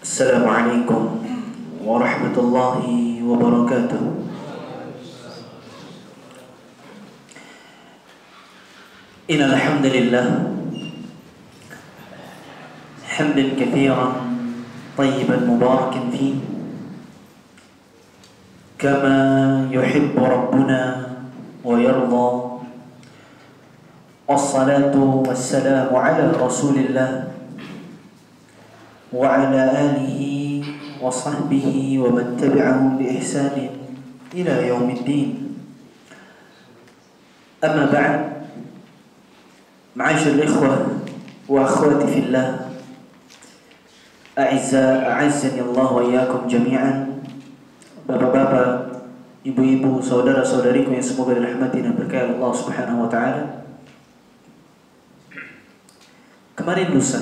Assalamualaikum warahmatullahi wabarakatuh. Innal hamdalillah hamdan katsiran tayyiban mubarakan fihi kama yuhibbu rabbuna wa yarda. Wassalatu wassalamu ala Rasulillah wa ala alihi wa sahbihi wa man tabi'ahum bi ihsanin ila yaumiddin. Amma ba'd. Ma'asyiral ikhwah wa akhwati fillah, a'azzani Allah wa iyyakum jami'an. Bapak-bapak, ibu-ibu, saudara-saudariku yang semoga dirahmati dan berkahi Allah Subhanahu wa taala. Kemarin lusa,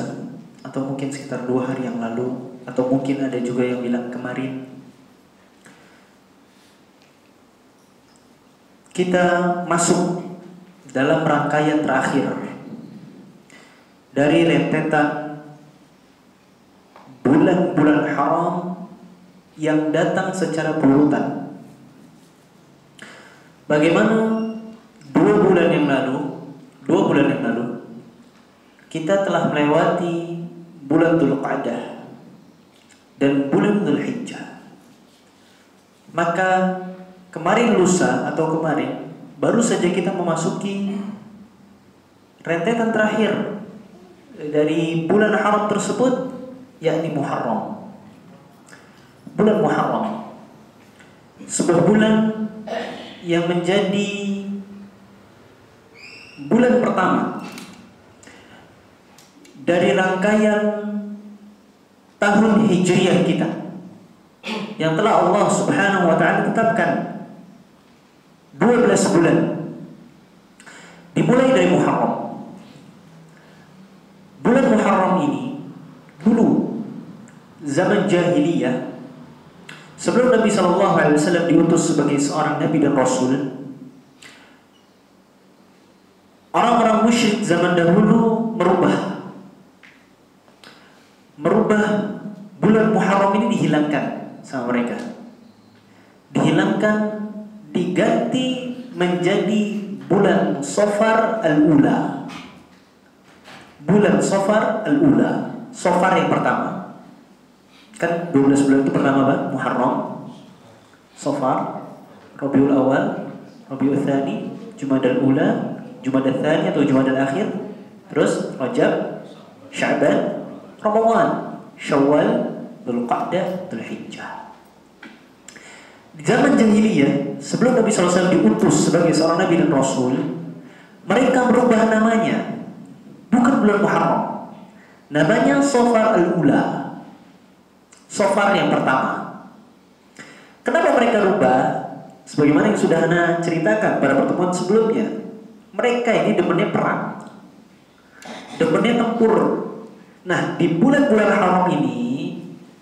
atau mungkin sekitar 2 hari yang lalu, atau mungkin ada juga yang bilang kemarin, kita masuk dalam rangkaian terakhir dari rentetan bulan-bulan haram yang datang secara berurutan. Bagaimana 2 bulan yang lalu kita telah melewati bulan Dzulqa'dah dan bulan Dzulhijjah. Maka kemarin baru saja kita memasuki rentetan terakhir dari bulan haram tersebut, yakni Muharram. Bulan Muharram, sebuah bulan yang menjadi bulan pertama dari rangkaian tahun Hijriyah kita yang telah Allah Subhanahu wa taala tetapkan 12 bulan. Dimulai dari Muharram. Bulan Muharram ini dulu zaman jahiliyah, sebelum Nabi SAW diutus sebagai seorang Nabi dan Rasul, orang-orang musyrik zaman dahulu merubah bulan Muharram ini, dihilangkan sama mereka. Diganti menjadi bulan Safar al-Ula. Bulan Safar al-Ula, Safar yang pertama. Kan 12 bulan itu pertama apa? Muharram, Safar, Rabiul Awal, Rabiul Tsani, Jumadal Ula, Jumadal Tsani atau Jumadal Akhir, terus Rajab, Sya'ban, Ramadan, Syawal, Dzulqa'dah, Dzulhijjah. Di zaman jahiliyah, sebelum Nabi SAW diutus sebagai seorang Nabi dan Rasul, mereka merubah namanya. Bukan bulan Muharram, namanya Safar al-Ula, Safar yang pertama. Kenapa mereka rubah? Sebagaimana yang sudah Ana ceritakan pada pertemuan sebelumnya, mereka ini demennya perang, demennya tempur. Nah, di bulan-bulan haram ini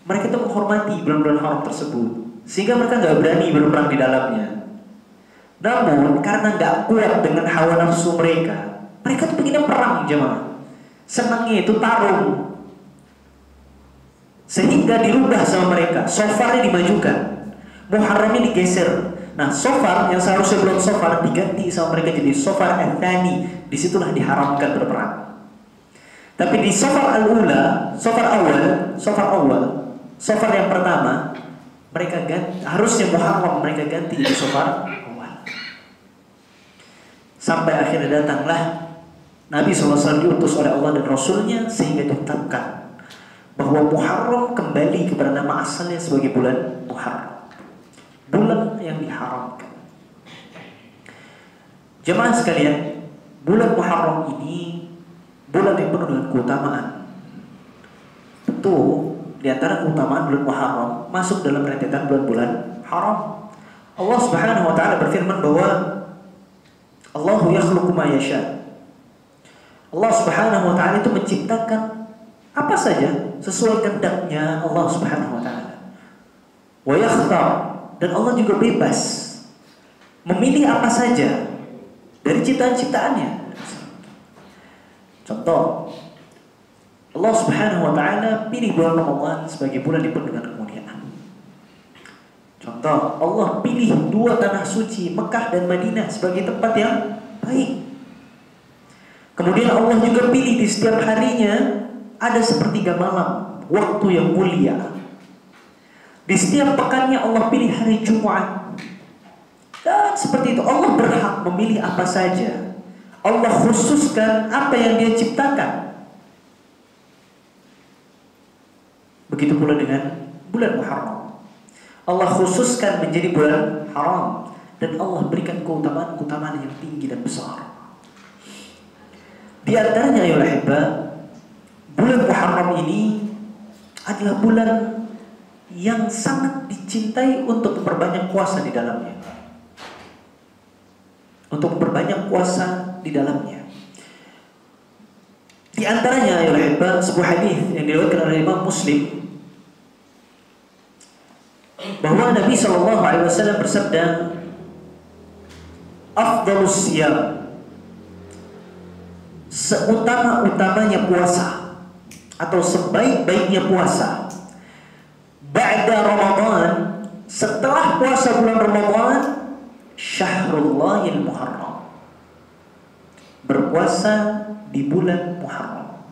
mereka itu menghormati bulan-bulan haram tersebut, sehingga mereka nggak berani berperang di dalamnya. Namun karena nggak kuat dengan hawa nafsu mereka tuh pengennya perang, jemaah. Senangnya itu tarung, sehingga dirubah sama mereka. Safarnya dimajukan, Muharramnya digeser. Nah, Safar yang seharusnya belum Safar diganti sama mereka jadi Safar al-Thani. Disitulah diharamkan berperang. Tapi di Safar al-Ula, Safar yang pertama, mereka ganti, harusnya Muharram mereka ganti di Safar awal. Sampai akhirnya datanglah Nabi SAW diutus oleh Allah dan Rasulnya, sehingga ditetapkan bahwa Muharram kembali kepada nama asalnya sebagai bulan Muharram, bulan yang diharamkan. Jemaah sekalian, bulan Muharram ini bulan yang penuh dengan keutamaan. Tentu di antara keutamaan bulan Muharram masuk dalam rentetan bulan-bulan haram. Allah Subhanahu wa taala berfirman bahwa Allahu yakhluqu ma yasha. Allah Subhanahu wa taala itu menciptakan apa saja sesuai kehendaknya Allah Subhanahu wa taala. Wa yakhtar, dan Allah juga bebas memilih apa saja dari ciptaan-ciptaannya. Contoh, Allah Subhanahu wa taala pilih bulan Ramadan sebagai bulan dipenuhi dengan kemuliaan. Contoh, Allah pilih dua tanah suci, Mekah dan Madinah, sebagai tempat yang baik. Kemudian Allah juga pilih di setiap harinya ada sepertiga malam, waktu yang mulia. Di setiap pekannya Allah pilih hari Jumat. Dan seperti itu, Allah berhak memilih apa saja. Allah khususkan apa yang Dia ciptakan. Begitu pula dengan bulan Muharram. Allah khususkan menjadi bulan haram, dan Allah berikan keutamaan-keutamaan yang tinggi dan besar. Di antaranya ya ahibba, bulan Muharram ini adalah bulan yang sangat dicintai untuk memperbanyak puasa di dalamnya. Untuk memperbanyak puasa di dalamnya. Di antaranya ya ahibba, sebuah hadis yang diriwayatkan oleh Imam Muslim, bahwa Nabi SAW bersabda, afdalus siyam, seutama-utamanya puasa atau sebaik-baiknya puasa, ba'da Ramadan, setelah puasa bulan Ramadan, Syahrullahil Muharram, berpuasa di bulan Muharram.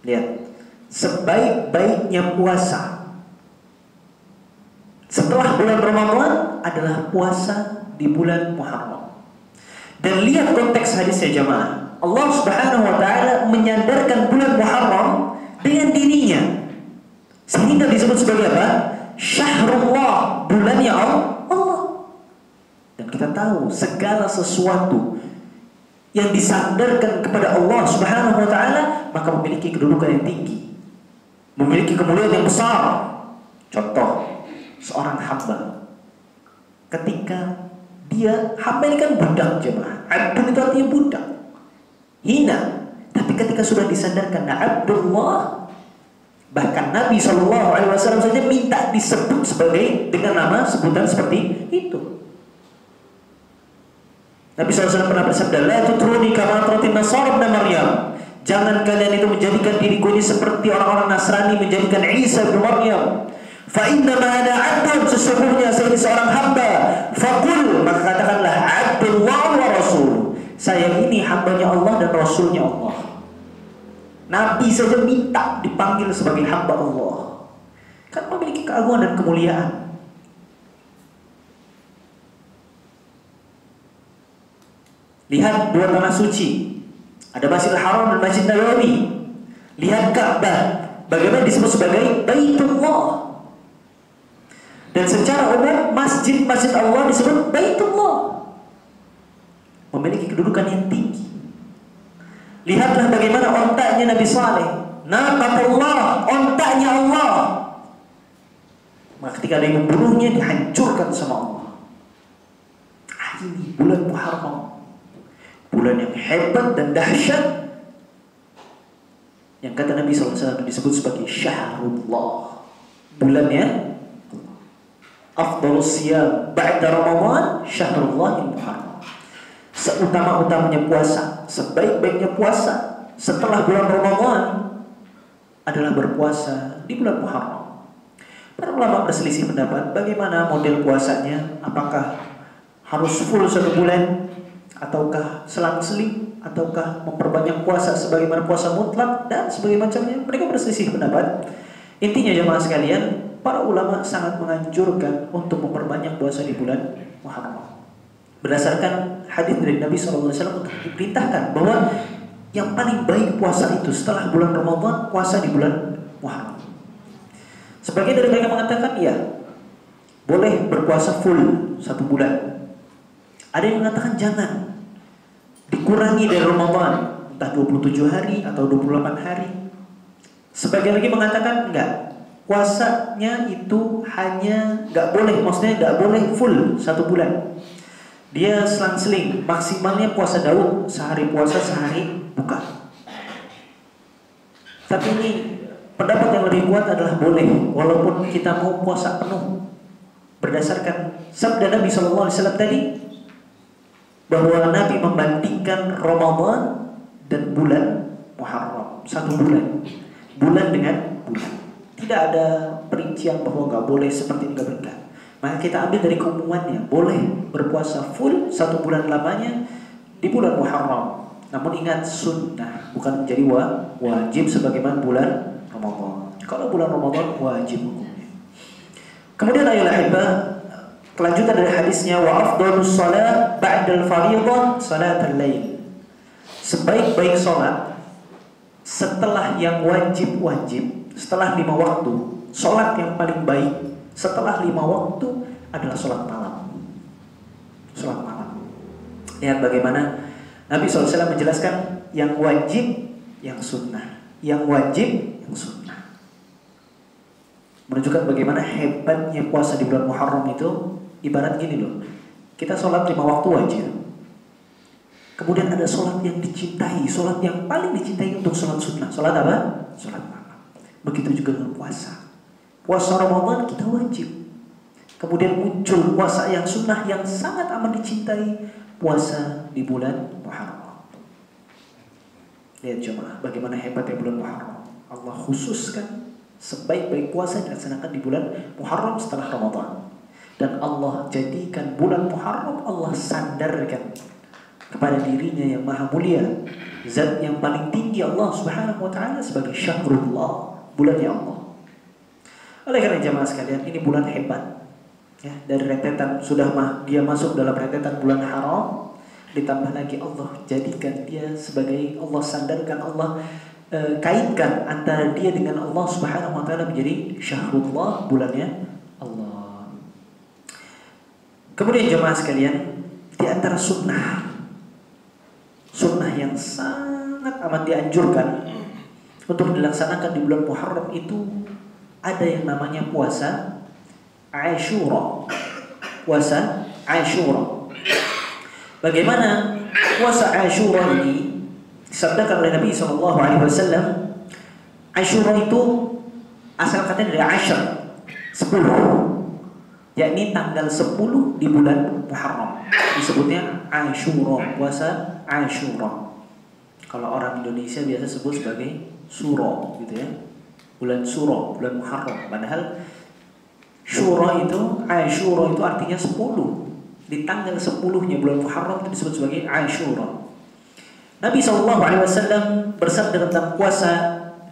Lihat, sebaik-baiknya puasa setelah bulan Ramadan adalah puasa di bulan Muharram. Dan lihat konteks hadisnya jamaah. Allah Subhanahu wa taala menyandarkan bulan Muharram dengan dirinya, sehingga disebut sebagai apa? Syahrullah, bulannya Allah. Dan kita tahu segala sesuatu yang disandarkan kepada Allah Subhanahu wa taala maka memiliki kedudukan yang tinggi, memiliki kemuliaan yang besar. Contoh, seorang hamba, ketika dia hamba ini kan budak jemaah. Abdul itu artinya budak, hina. Tapi ketika sudah disandarkan Abdullah, bahkan Nabi SAW saja minta disebut sebagai dengan nama sebutan seperti itu. Nabi SAW pernah bersabda, la tutruni kama atratin Nasara ibn Maryam. Jangan kalian itu menjadikan diriku ini seperti orang-orang Nasrani menjadikan Isa bin Maryam. Fa inna ma ana 'abdun, sesungguhnya saya ini seorang hamba. Faqul, maka katakanlah Abdullah wa Rasul. Saya ini hambanya Allah dan Rasulnya Allah. Nabi saja minta dipanggil sebagai hamba Allah, kan memiliki keagungan dan kemuliaan. Lihat dua tanah suci, ada Masjidil Haram dan Masjid Nabawi. Lihat Ka'bah, bagaimana disebut sebagai Baitullah. Dan secara umum masjid-masjid Allah disebut Baitullah, memiliki kedudukan yang tinggi. Lihatlah bagaimana ontaknya Nabi Saleh, naqatullah, ontaknya Allah. Maka ketika ada yang membunuhnya, dihancurkan sama Allah. Ini bulan Muharram, bulan yang hebat dan dahsyat, yang kata Nabi SAW disebut sebagai Syahrullah, bulannya afdalus siyam ba'da Ramadan Syahrullahil Muharram. Seutama-utamanya puasa, sebaik-baiknya puasa setelah bulan Ramadan adalah berpuasa di bulan Muharram. Para ulama berselisih pendapat bagaimana model puasanya, apakah harus full 1 bulan, ataukah selang-seling, ataukah memperbanyak puasa sebagaimana puasa mutlak dan sebagainya macamnya. Mereka berselisih pendapat. Intinya jemaah sekalian, para ulama sangat menganjurkan untuk memperbanyak puasa di bulan Muharram. Berdasarkan hadis dari Nabi SAW untuk diperintahkan bahwa yang paling baik puasa itu setelah bulan Ramadan, puasa di bulan Muharram. Sebagian dari mereka mengatakan ya, boleh berpuasa full 1 bulan. Ada yang mengatakan jangan, dikurangi dari Ramadan, entah 27 hari atau 28 hari. Sebagian lagi mengatakan enggak, puasanya itu hanya nggak boleh, maksudnya nggak boleh full 1 bulan. Dia selang-seling, maksimalnya puasa Daud, sehari puasa sehari buka. Tapi ini pendapat yang lebih kuat adalah boleh, walaupun kita mau puasa penuh. Berdasarkan sabda Nabi SAW tadi, bahwa Nabi membandingkan Ramadan dan bulan Muharram. 1 bulan. Bulan dengan bulan. Tidak ada perincian bahwa nggak boleh seperti ini, nggak benar. Maka kita ambil dari keumumannya, boleh berpuasa full 1 bulan lamanya di bulan Muharram. Namun ingat, sunnah, bukan menjadi wajib sebagaimana bulan Ramadan. Kalau bulan Ramadan wajib hukumnya. Kemudian ayolah hibah, kelanjutan dari hadisnya, wa afdhalus shalah ba'dal fardhah salatul lail. Sebaik-baik salat setelah yang wajib-wajib, setelah 5 waktu, salat yang paling baik setelah 5 waktu adalah salat malam. Salat malam. Lihat bagaimana Nabi SAW menjelaskan yang wajib, yang sunnah, yang wajib, yang sunnah. Menunjukkan bagaimana hebatnya puasa di bulan Muharram itu. Ibarat gini loh, kita sholat 5 waktu wajib, kemudian ada sholat yang dicintai, sholat yang paling dicintai untuk sholat sunnah. Sholat apa? Sholat malam. Begitu juga dengan puasa. Puasa Ramadan kita wajib, kemudian muncul puasa yang sunnah yang sangat amat dicintai, puasa di bulan Muharram. Lihat jemaah, bagaimana hebatnya bulan Muharram. Allah khususkan sebaik-baik puasa dilaksanakan di bulan Muharram setelah Ramadan. Dan Allah jadikan bulan Muharram, Allah sandarkan kepada dirinya yang maha mulia, zat yang paling tinggi Allah subhanahu wa ta'ala sebagai syahrullah, bulannya Allah. Oleh karena jemaah sekalian, ini bulan hebat ya, dari rentetan sudah dia masuk dalam rentetan bulan haram, ditambah lagi Allah jadikan dia sebagai, Allah sandarkan, Allah kaitkan antara dia dengan Allah subhanahu wa ta'ala menjadi syahrullah, bulannya Allah. Kemudian jemaah sekalian, di antara sunnah yang sangat amat dianjurkan untuk dilaksanakan di bulan Muharram itu ada yang namanya puasa Ashura. Puasa Ashura. Bagaimana puasa Ashura ini disabdakan oleh Nabi SAW. Ashura itu asal katanya dari Ashar, 10, yakni tanggal 10 di bulan Muharram. Disebutnya Ashura, puasa Ashura. Kalau orang Indonesia biasa sebut sebagai Suro, gitu ya. Bulan Suro, bulan Muharram. Padahal Syura itu, Ashura itu artinya 10. Di tanggal 10-nya bulan Muharram itu disebut sebagai Ashura. Nabi SAW bersabda tentang puasa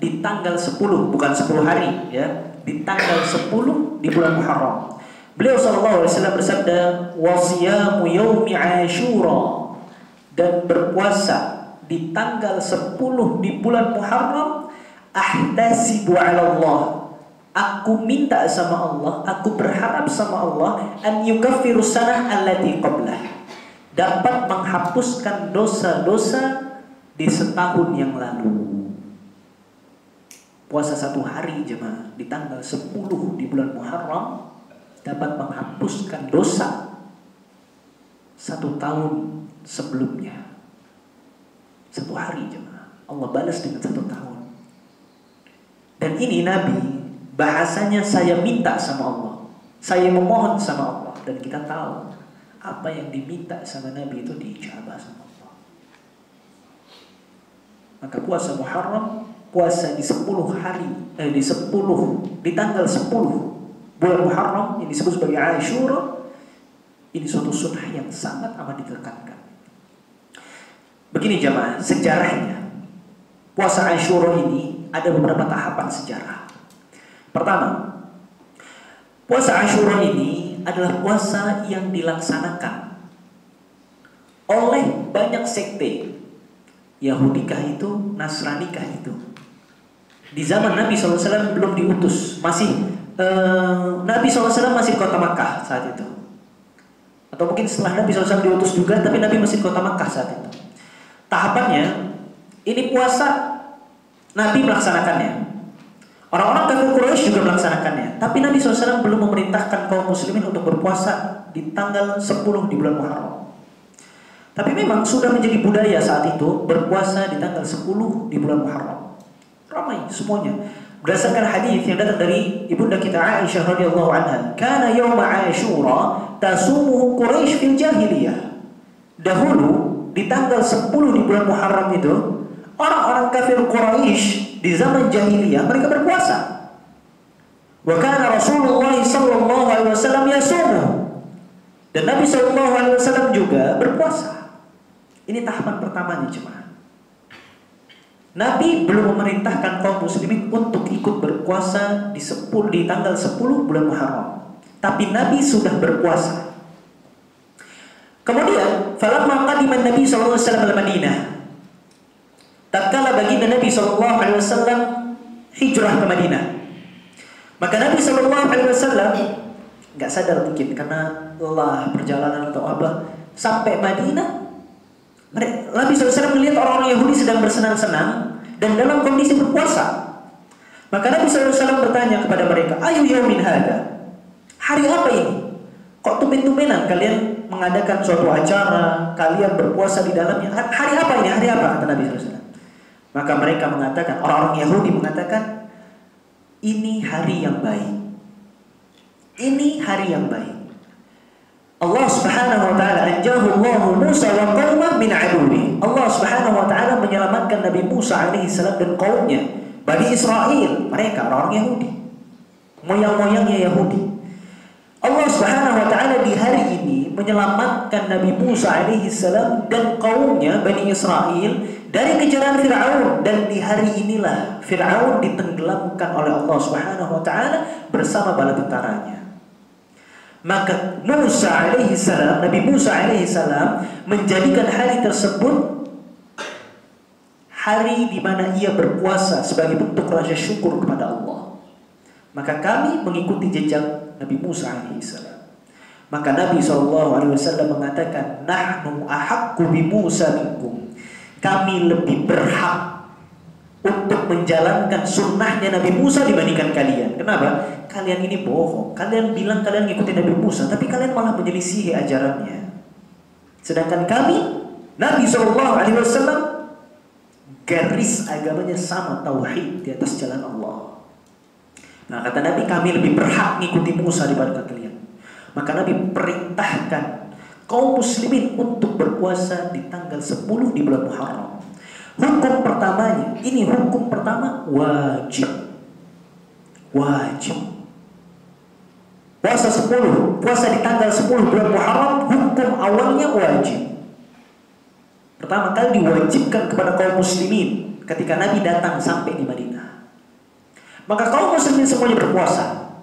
di tanggal 10, bukan 10 hari ya, di tanggal 10 di bulan Muharram. Beliau SAW bersabda, "Wasiyamu yaumi Ashura," dan berpuasa di tanggal 10 di bulan Muharram, "ahtasibu 'ala Allah," aku minta sama Allah, aku berharap sama Allah, "an yukaffiru sanah allati qablah," dapat menghapuskan dosa-dosa di setahun yang lalu. Puasa 1 hari jemaah di tanggal 10 di bulan Muharram dapat menghapuskan dosa 1 tahun sebelumnya. 1 hari jemaah Allah balas dengan 1 tahun. Dan ini Nabi bahasanya, saya minta sama Allah, saya memohon sama Allah. Dan kita tahu apa yang diminta sama Nabi itu diijabah sama Allah. Maka puasa Muharram, puasa di 10 hari, di tanggal 10 bulan Muharram yang disebut sebagai Ashura, ini suatu sunnah yang sangat amat ditekankan. Begini jamaah, sejarahnya puasa Ashura ini ada beberapa tahapan sejarah. Pertama, puasa Ashura ini adalah puasa yang dilaksanakan oleh banyak sekte, Yahudikah itu, Nasranikah itu. Di zaman Nabi SAW belum diutus, Nabi SAW masih di kota Makkah saat itu. Atau mungkin setelah Nabi SAW diutus juga, tapi Nabi masih di kota Makkah saat itu. Tahapannya, ini puasa Nabi melaksanakannya. Orang-orang kafir Quraisy juga melaksanakannya. Tapi Nabi SAW belum memerintahkan kaum muslimin untuk berpuasa di tanggal 10 di bulan Muharram. Tapi memang sudah menjadi budaya saat itu berpuasa di tanggal 10 di bulan Muharram. Ramai semuanya. Berdasarkan hadis yang datang dari ibunda kita Aisyah radhiyallahu anha, "Kana yauma Ashura tasumuhu Quraisy fil jahiliyah." Dahulu di tanggal 10 di bulan Muharram itu Orang-orang kafir Quraisy di zaman jahiliyah mereka berpuasa. Wa kana Rasulullah sallallahu alaihi wasallam yasumu. Dan Nabi sallallahu alaihi wasallam juga berpuasa. Ini tahapan pertamanya jemaah. Nabi belum memerintahkan kaum muslimin untuk ikut berpuasa di tanggal 10 bulan Muharram. Tapi Nabi sudah berpuasa. Kemudian, falamma qadima Nabi sallallahu alaihi wasallam al-Madinah. Tatkala baginda Nabi sallallahu alaihi wasallam hijrah ke Madinah. Maka Nabi sallallahu alaihi wasallam enggak sadar mungkin karena lelah perjalanan atau apa, sampai Madinah Nabi SAW melihat orang-orang Yahudi sedang bersenang-senang dan dalam kondisi berpuasa. Maka Nabi SAW bertanya kepada mereka, ayu yaumin hada, hari apa ini? Kok tumben-tumbenan kalian mengadakan suatu acara, kalian berpuasa di dalamnya? Hari apa ini? Hari apa? Kata Nabi SAW. Maka mereka mengatakan, orang-orang Yahudi mengatakan, ini hari yang baik. Ini hari yang baik. Allah Subhanahu wa taala anjahu Allah Musa wa qaumah min aduwi. Allah Subhanahu wa taala menyelamatkan Nabi Musa alaihi salam dan kaumnya, Bani Israel, mereka orang Yahudi. Moyang-moyangnya Yahudi. Allah Subhanahu wa taala di hari ini menyelamatkan Nabi Musa alaihi salam dan kaumnya Bani Israel dari kejaran Firaun, dan di hari inilah Firaun ditenggelamkan oleh Allah Subhanahu wa taala bersama bala tentaranya. Maka Musa alaihi salam, Nabi Musa alaihi salam menjadikan hari tersebut hari di mana ia berpuasa sebagai bentuk rasa syukur kepada Allah. Maka kami mengikuti jejak Nabi Musa alaihi salam. Maka Nabi SAW mengatakan, nahnu ahaqqu bi Musa minkum. Kami lebih berhak untuk menjalankan sunnahnya Nabi Musa dibandingkan kalian. Kenapa? Kalian ini bohong. Kalian bilang kalian ngikutin Nabi Musa, tapi kalian malah menyelisihi ajarannya. Sedangkan kami, Nabi SAW, garis agamanya sama, tauhid, di atas jalan Allah. Nah, kata Nabi, kami lebih berhak ngikuti Musa daripada kalian. Maka Nabi perintahkan kaum muslimin untuk berpuasa di tanggal 10 di bulan Muharram. Hukum pertamanya, ini hukum pertama wajib. Wajib. Puasa 10, puasa di tanggal 10 bulan Muharram, hukum awalnya wajib. Pertama kali diwajibkan kepada kaum muslimin ketika Nabi datang sampai di Madinah. Maka kaum muslimin semuanya berpuasa.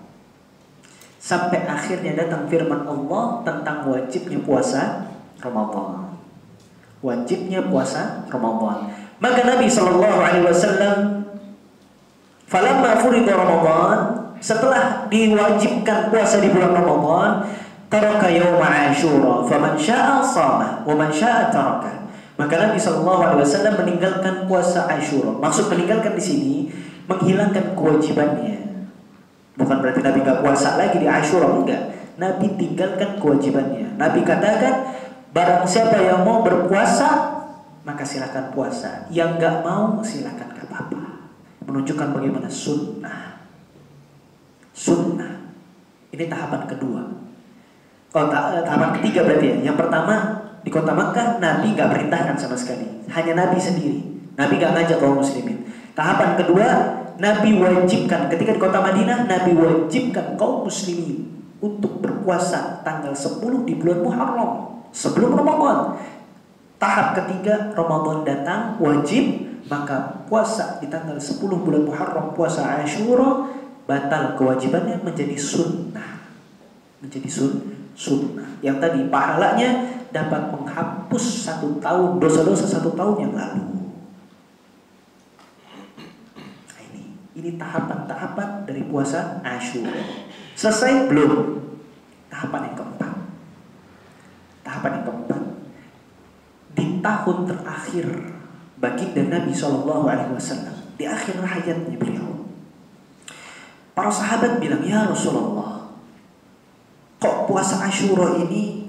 Sampai akhirnya datang firman Allah tentang wajibnya puasa Ramadan. Wajibnya puasa Ramadan. Maka Nabi SAW, falamma furida Ramadan, setelah diwajibkan puasa di bulan Ramadan, taraka yauma Asyura, faman syaa'a shama wa man syaa'a taraka. Maka Nabi SAW meninggalkan puasa Asyura. Maksud meninggalkan di sini menghilangkan kewajibannya. Bukan berarti Nabi enggak puasa lagi di Asyura, enggak. Nabi tinggalkan kewajibannya. Nabi katakan, barang siapa yang mau berpuasa maka silakan puasa, yang enggak mau silakan enggak apa-apa. Menunjukkan bagaimana sunnah. Sunnah. Ini tahapan kedua. Tahapan ketiga berarti ya. Yang pertama di kota Makkah Nabi nggak perintahkan sama sekali, hanya Nabi sendiri. Nabi nggak ngajak kaum muslimin. Tahapan kedua, Nabi wajibkan ketika di kota Madinah, Nabi wajibkan kaum muslimin untuk berpuasa tanggal 10 di bulan Muharram sebelum Ramadan. Tahap ketiga, Ramadan datang wajib, maka puasa di tanggal 10 bulan Muharram, puasa Asyura, batal kewajibannya menjadi sunnah. Menjadi sunnah. Yang tadi pahalanya dapat menghapus 1 tahun dosa-dosa 1 tahun yang lalu. Nah, ini tahapan-tahapan dari puasa Asyura. Selesai belum? Tahapan yang keempat. Tahapan yang keempat, di tahun terakhir baginda Nabi SAW, di akhir hayatnya beliau, para sahabat bilang, ya Rasulullah, kok puasa Asyura ini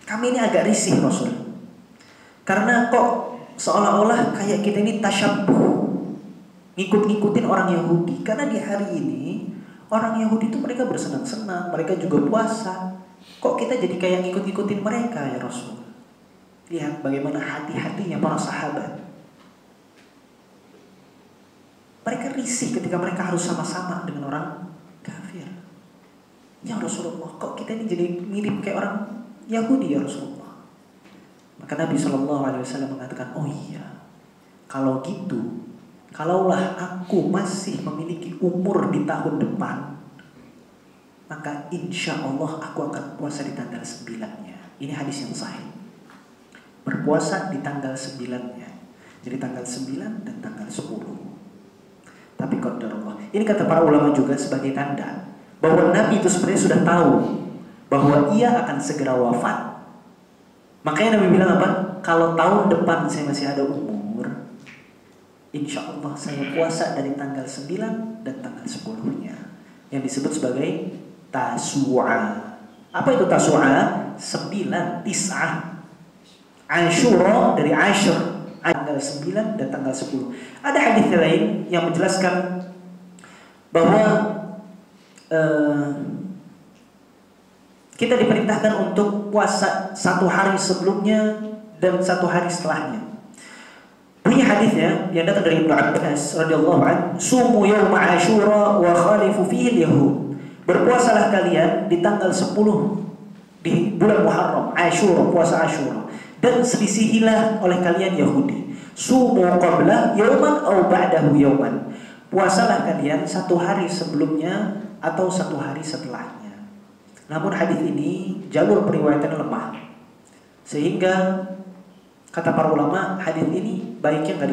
kami ini agak risih Rasul, karena kok seolah-olah kayak kita ini tasyabbuh, ngikut-ngikutin orang Yahudi. Karena di hari ini orang Yahudi itu mereka bersenang-senang, mereka juga puasa. Kok kita jadi kayak ngikut-ngikutin mereka ya Rasul? Lihat bagaimana hati-hatinya para sahabat. risih ketika mereka harus sama-sama dengan orang kafir. Ya Rasulullah, kok kita ini jadi mirip kayak orang Yahudi ya Rasulullah? Maka Nabi SAW mengatakan, oh iya, kalau gitu, kalaulah aku masih memiliki umur di tahun depan, maka insya Allah aku akan puasa di tanggal 9-nya. Ini hadis yang sahih. Berpuasa di tanggal 9-nya. Jadi tanggal 9 dan tanggal 10. Tapi qadarullah. Ini kata para ulama juga sebagai tanda bahwa Nabi itu sebenarnya sudah tahu bahwa ia akan segera wafat. Makanya Nabi bilang apa? Kalau tahun depan saya masih ada umur, insya Allah saya puasa dari tanggal 9 dan tanggal 10-nya. Yang disebut sebagai Tasu'a. Apa itu Tasu'a? 9, Tis'ah. Ashura dari Ashur, tanggal 9 dan tanggal 10. Ada hadis lain yang menjelaskan bahwa kita diperintahkan untuk puasa 1 hari sebelumnya dan 1 hari setelahnya. Punya hadisnya yang datang dari Ibnu Abbas radhiyallahu anhu, "Sumu yaum Ashura wa khalifu fihi al-yahud." Berpuasalah kalian di tanggal 10 di bulan Muharram, Ashura, puasa Ashura, dan selisihilah oleh kalian Yahudi. Sumu qabla yauman aw ba'dahu yauman. Puasalah kalian 1 hari sebelumnya atau 1 hari setelahnya. Namun hadis ini jalur periwayatannya lemah. Sehingga kata para ulama hadis ini baiknya nggak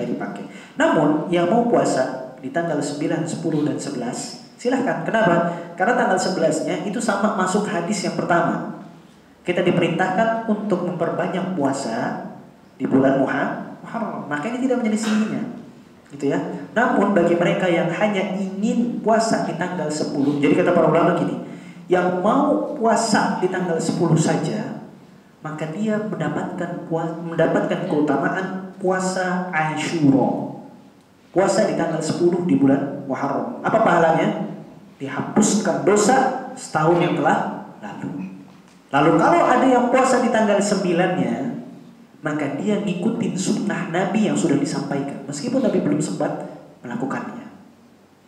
dipakai. Namun yang mau puasa di tanggal 9, 10 dan 11 silahkan. Kenapa? Karena tanggal 11-nya itu sama masuk hadis yang pertama. Kita diperintahkan untuk memperbanyak puasa di bulan Muharram. Maka ini tidak menyelisihinya, gitu ya. Namun bagi mereka yang hanya ingin puasa di tanggal 10, jadi kata para ulama gini, yang mau puasa di tanggal 10 saja, maka dia mendapatkan keutamaan puasa Ashura. Puasa di tanggal 10 di bulan Muharram. Apa pahalanya? Dihapuskan dosa setahun yang telah lalu. Lalu kalau ada yang puasa di tanggal 9-nya, maka dia ngikutin sunnah Nabi yang sudah disampaikan, meskipun Nabi belum sempat melakukannya,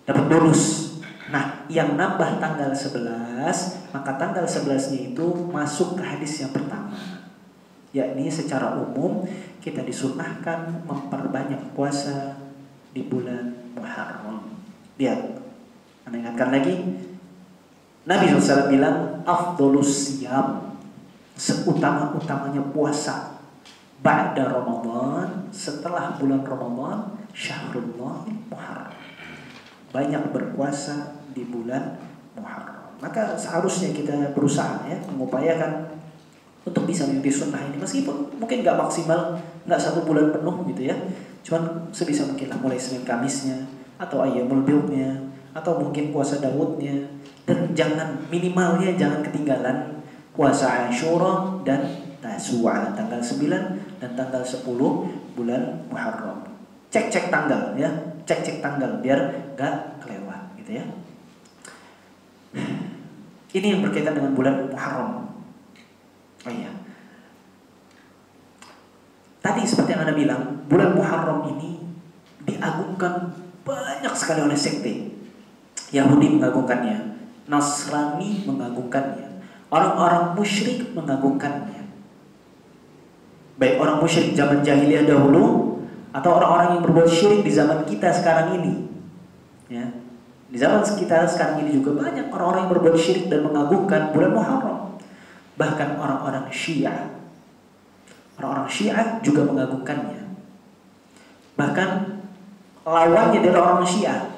dapat bonus. Nah, yang nambah tanggal 11, maka tanggal 11-nya itu masuk ke hadis yang pertama, yakni secara umum kita disunnahkan memperbanyak puasa di bulan Muharram. Lihat, Anda ingatkan lagi, Nabi SAW bilang afdolus siyam, seutama-utamanya puasa ba'da Ramadan, setelah bulan Ramadan, Syahrullahil Muharram, banyak berpuasa di bulan Muharram. Maka seharusnya kita berusaha ya, mengupayakan untuk bisa mengikuti sunnah ini, meskipun mungkin gak maksimal, gak 1 bulan penuh gitu ya, cuman sebisa mungkin lah, mulai Senin Kamisnya, atau Ayyamul Bidnya, atau mungkin puasa Dawudnya. Dan minimalnya jangan ketinggalan puasa Ashura dan Tasu'a, tanggal 9 dan tanggal 10 bulan Muharram. Cek tanggal ya, cek tanggal biar gak kelewat gitu ya. Ini yang berkaitan dengan bulan Muharram. Oh iya, tadi seperti yang Anda bilang, bulan Muharram ini diagungkan banyak sekali oleh sekte. Yahudi mengagungkannya, Nasrani mengagungkannya, orang-orang musyrik mengagungkannya. Baik orang musyrik zaman jahiliyah dahulu atau orang-orang yang berbuat syirik di zaman kita sekarang ini. Ya. Di zaman kita sekarang ini juga banyak orang-orang yang berbuat syirik dan mengagungkan bulan Muharram. Bahkan orang-orang Syiah. Orang-orang Syiah juga mengagungkannya. Bahkan lawannya dari orang Syiah.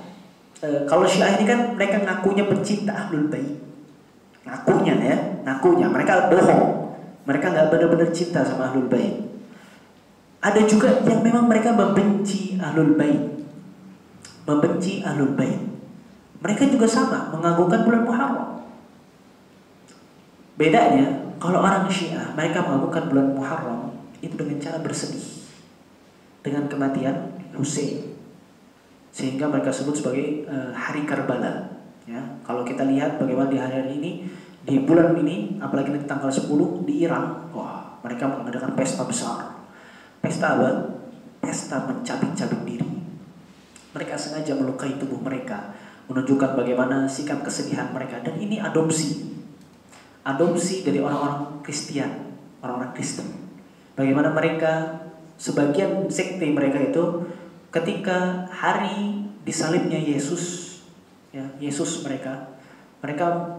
Kalau Syiah ini kan mereka ngakunya pencinta Ahlul Bait. Ngakunya. Mereka bohong. Mereka nggak benar-benar cinta sama Ahlul Bait. Ada juga yang memang mereka membenci Ahlul Bait. Mereka juga sama mengagungkan bulan Muharram. Bedanya, kalau orang Syiah mereka mengagungkan bulan Muharram itu dengan cara bersedih dengan kematian Husain. Sehingga mereka sebut sebagai hari Karbala. Ya, kalau kita lihat bagaimana di hari ini, di bulan ini, apalagi di tanggal 10 di Iran, wah, mereka mengadakan pesta besar. Pesta apa? Pesta mencabik-cabik diri. Mereka sengaja melukai tubuh mereka, menunjukkan bagaimana sikap kesedihan mereka. Dan ini adopsi dari orang-orang Kristian, orang-orang Kristen. Bagaimana mereka, sebagian sekte mereka itu, ketika hari disalibnya Yesus, ya, Yesus mereka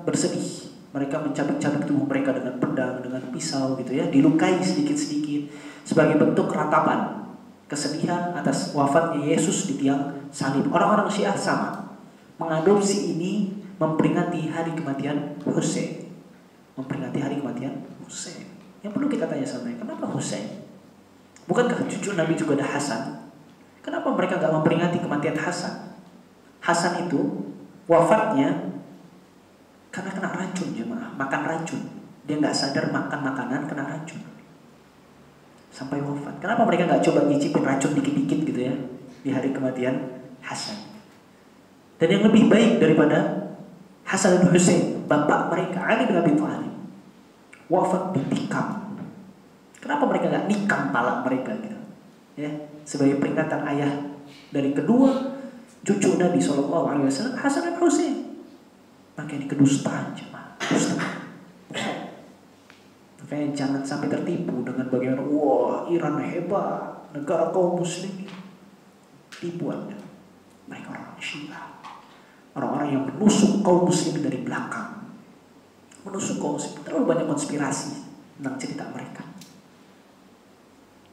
bersedih. Mereka mencabik-cabik tubuh mereka dengan pedang, dengan pisau gitu ya, dilukai sedikit-sedikit sebagai bentuk ratapan kesedihan atas wafatnya Yesus di tiang salib. Orang-orang Syiah sama, mengadopsi ini, memperingati hari kematian Hussein. Memperingati hari kematian Hussein. Yang perlu kita tanya sama mereka, kenapa Hussein? Bukankah cucu Nabi juga ada Hasan? Kenapa mereka gak memperingati kematian Hasan? Hasan itu wafatnya karena kena racun, jemaah, makan racun. Dia gak sadar makan makanan kena racun sampai wafat. Kenapa mereka gak coba nyicipin racun dikit-dikit gitu ya di hari kematian Hasan? Dan yang lebih baik daripada Hasan dan Hussein, bapak mereka Ali bin Abi Thalib wafat ditikam. Kenapa mereka gak nikam pala mereka gitu ya, sebagai peringatan ayah dari kedua cucu Nabi SAW, Hasan dan Hussein? Makanya ini kedustaan, jemaah, kedustaan. Makanya jangan sampai tertipu dengan bagaimana, wah Iran hebat, negara kaum muslimin. Tipuannya, mereka orang Syiah, orang-orang yang menusuk kaum muslimin dari belakang, menusuk kaum muslimin. Terlalu banyak konspirasi tentang cerita mereka.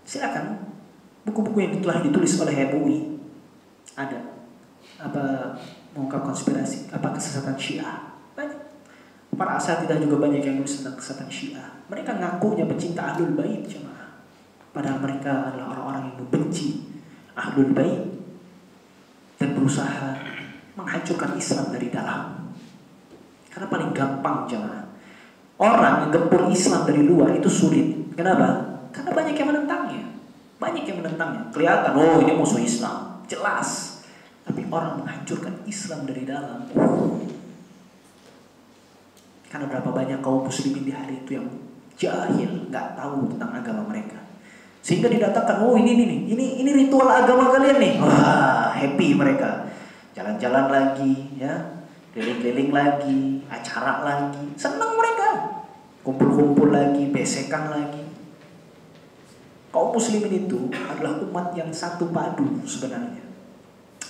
Silakan buku-buku yang telah ditulis oleh MUI ada apa, mengungkap konspirasi, apa kesesatan Syiah. Banyak. Para asatidzah juga banyak yang nulis tentang kesesatan Syiah. Mereka ngakunya pecinta Ahlul Bait, jemaah. Padahal mereka adalah orang-orang yang membenci Ahlul Bait dan berusaha menghancurkan Islam dari dalam. Karena paling gampang, jemaah, orang yang gempur Islam dari luar itu sulit. Kenapa? Karena banyak yang menentangnya. Banyak yang menentangnya. Kelihatan, oh ini musuh Islam, jelas. Tapi orang menghancurkan Islam dari dalam. Karena berapa banyak kaum muslimin di hari itu yang jahil, nggak tahu tentang agama mereka, sehingga didatangkan, oh ini ritual agama kalian nih. Wah, happy mereka, jalan-jalan lagi, ya, keliling-keliling lagi, acara lagi, senang mereka, kumpul-kumpul lagi, besekan lagi. Kaum muslimin itu adalah umat yang satu padu sebenarnya.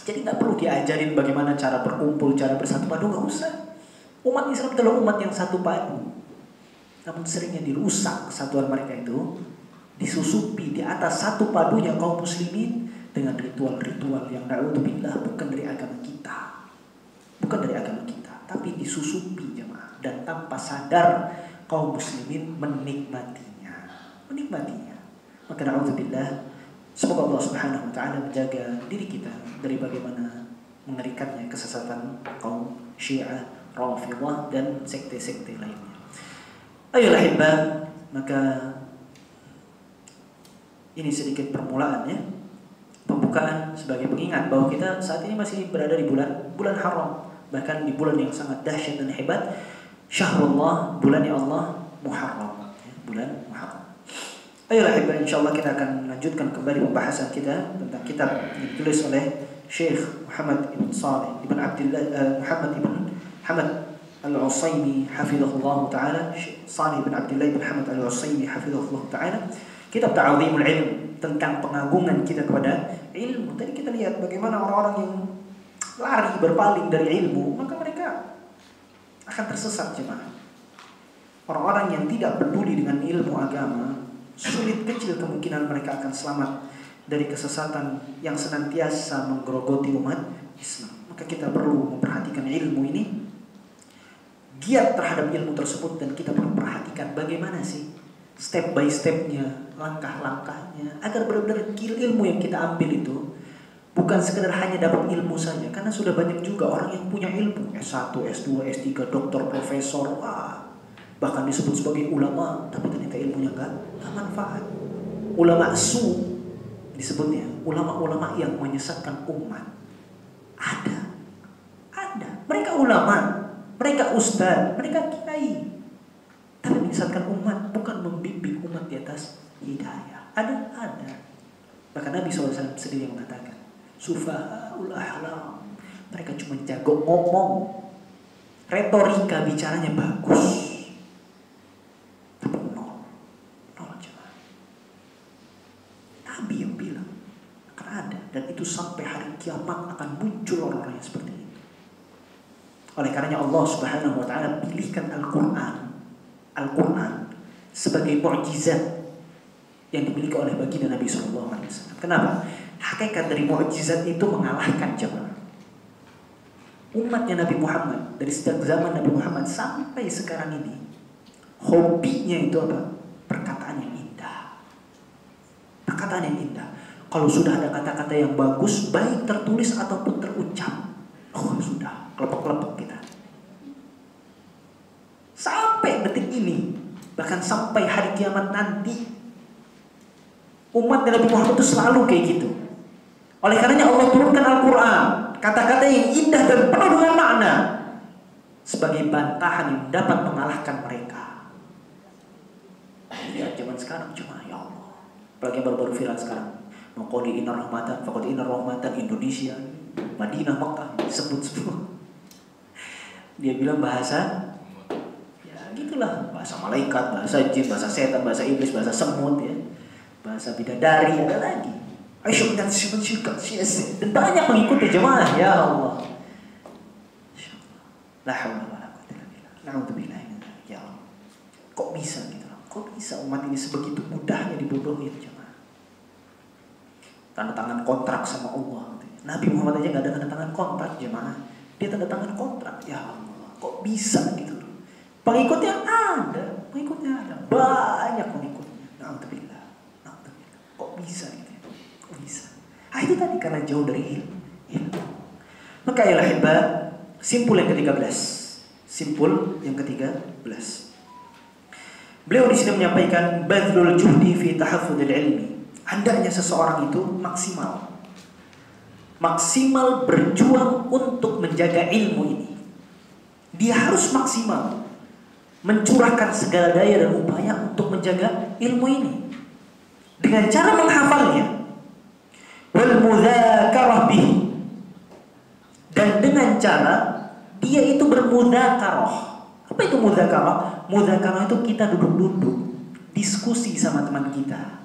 Jadi nggak perlu diajarin bagaimana cara berkumpul, cara bersatu padu, nggak usah. Umat Islam adalah umat yang satu padu. Namun seringnya dirusak kesatuan mereka itu, disusupi di atas satu padunya kaum muslimin dengan ritual-ritual yang na'udzubillah bukan dari agama kita. Bukan dari agama kita, tapi disusupi, jemaah. Dan tanpa sadar kaum muslimin menikmatinya. Maka na'udzubillah, semoga Allah Subhanahu wa taala menjaga diri kita dari bagaimana mengerikannya kesesatan kaum Syiah, Rafidhah dan sekte-sekte lainnya. Ayolah hibah, maka ini sedikit permulaannya, pembukaan sebagai pengingat bahwa kita saat ini masih berada di bulan haram, bahkan di bulan yang sangat dahsyat dan hebat, Syahrullah, bulannya Allah, Muharram, bulan Muharram. Ayolah hibah, insyaallah kita akan lanjutkan kembali pembahasan kita tentang kitab yang ditulis oleh Syekh Muhammad ibn Salih ibn Abdullah Muhammad ibn Hamad Al-Utsaimin hafizahullah taala. Syekh Salih ibn Abdullah ibn Hamad Al-Utsaimin hafizahullah taala. Kitab Ta'zimul Ilm, tentang pengagungan kita kepada ilmu. Tadi kita lihat bagaimana orang-orang yang lari berpaling dari ilmu, maka mereka akan tersesat, jemaah. Orang-orang yang tidak peduli dengan ilmu agama, sulit kecil kemungkinan mereka akan selamat dari kesesatan yang senantiasa menggerogoti umat Islam. Maka kita perlu memperhatikan ilmu ini, giat terhadap ilmu tersebut, dan kita perlu perhatikan bagaimana sih step by stepnya, langkah-langkahnya, agar benar-benar ilmu yang kita ambil itu bukan sekedar hanya dapat ilmu saja. Karena sudah banyak juga orang yang punya ilmu S1, S2, S3, doktor, profesor, bahkan disebut sebagai ulama, tapi ternyata ilmunya enggak manfaat. Ulama su disebutnya, ulama-ulama yang menyesatkan umat. Ada. Mereka ulama, mereka ustaz, mereka kiai, tapi menyesatkan umat, bukan membimbing umat di atas hidayah. Ada. Bahkan Nabi SAW sendiri yang mengatakan, sufaha Ahlul ahlam. Mereka cuma jago ngomong, retorika bicaranya bagus, tapi nol jemaah. Nabi yang bilang akan ada, dan itu sampai hari kiamat akan muncul orang-orang yang seperti ini. Oleh karenanya Allah Subhanahu wa taala pilihkan Al-Quran sebagai mukjizat yang dimiliki oleh baginda Nabi sallallahu alaihi wasallam. Kenapa? Hakikat dari mukjizat itu mengalahkan jemaah. Umatnya Nabi Muhammad dari sejak zaman Nabi Muhammad sampai sekarang ini, hobinya itu apa? Perkataan yang indah. Perkataan yang indah. Kalau sudah ada kata-kata yang bagus, baik tertulis ataupun terucap, sudah kelepek-kelepek kita. Sampai detik ini, bahkan sampai hari kiamat nanti, umat Nabi Muhammad itu selalu kayak gitu. Oleh karenanya Allah turunkan Al-Quran, kata-kata yang indah dan penuh dengan makna, sebagai bantahan yang dapat mengalahkan mereka. Ya, zaman sekarang cuma ya Allah. Apalagi baru-baru viral sekarang. Maqadi inna rahmatan, faqad inna rahmatan Indonesia, Madinah, Makkah, disebut semua. Dia bilang bahasa, ya gitulah, bahasa malaikat, bahasa jin, bahasa setan, bahasa iblis, bahasa semut, ya, bahasa bidadari, ada lagi. Aisyah dan dan banyak mengikuti jemaah, ya Allah. La haula wala quwwata illa billah. Na'udzubillah min dzalik. Ya Allah. Kok bisa gitu? Kok bisa umat ini sebegitu mudahnya dibodohin jemaah? Tanda tangan kontrak sama Allah. Nabi Muhammad aja nggak ada tanda tangan kontrak jemaah. Dia tanda tangan kontrak. Ya Allah, kok bisa gitu loh? Pengikutnya ada, banyak pengikutnya. Na'udzubillah. Kok bisa gitu? Kok bisa? Itu tadi karena jauh dari ilmu. Maka ya hebat. Simpul yang ke-13. Beliau di sini menyampaikan badlul juhdi fi tahaffudil ilmi. Hendaknya seseorang itu maksimal berjuang untuk menjaga ilmu ini. Dia harus maksimal mencurahkan segala daya dan upaya untuk menjaga ilmu ini dengan cara menghafalnya, wal mudzakarah bihi, dan dengan cara dia itu bermudzakarah. Apa itu mudzakarah? Mudzakarah itu kita duduk-duduk diskusi sama teman kita,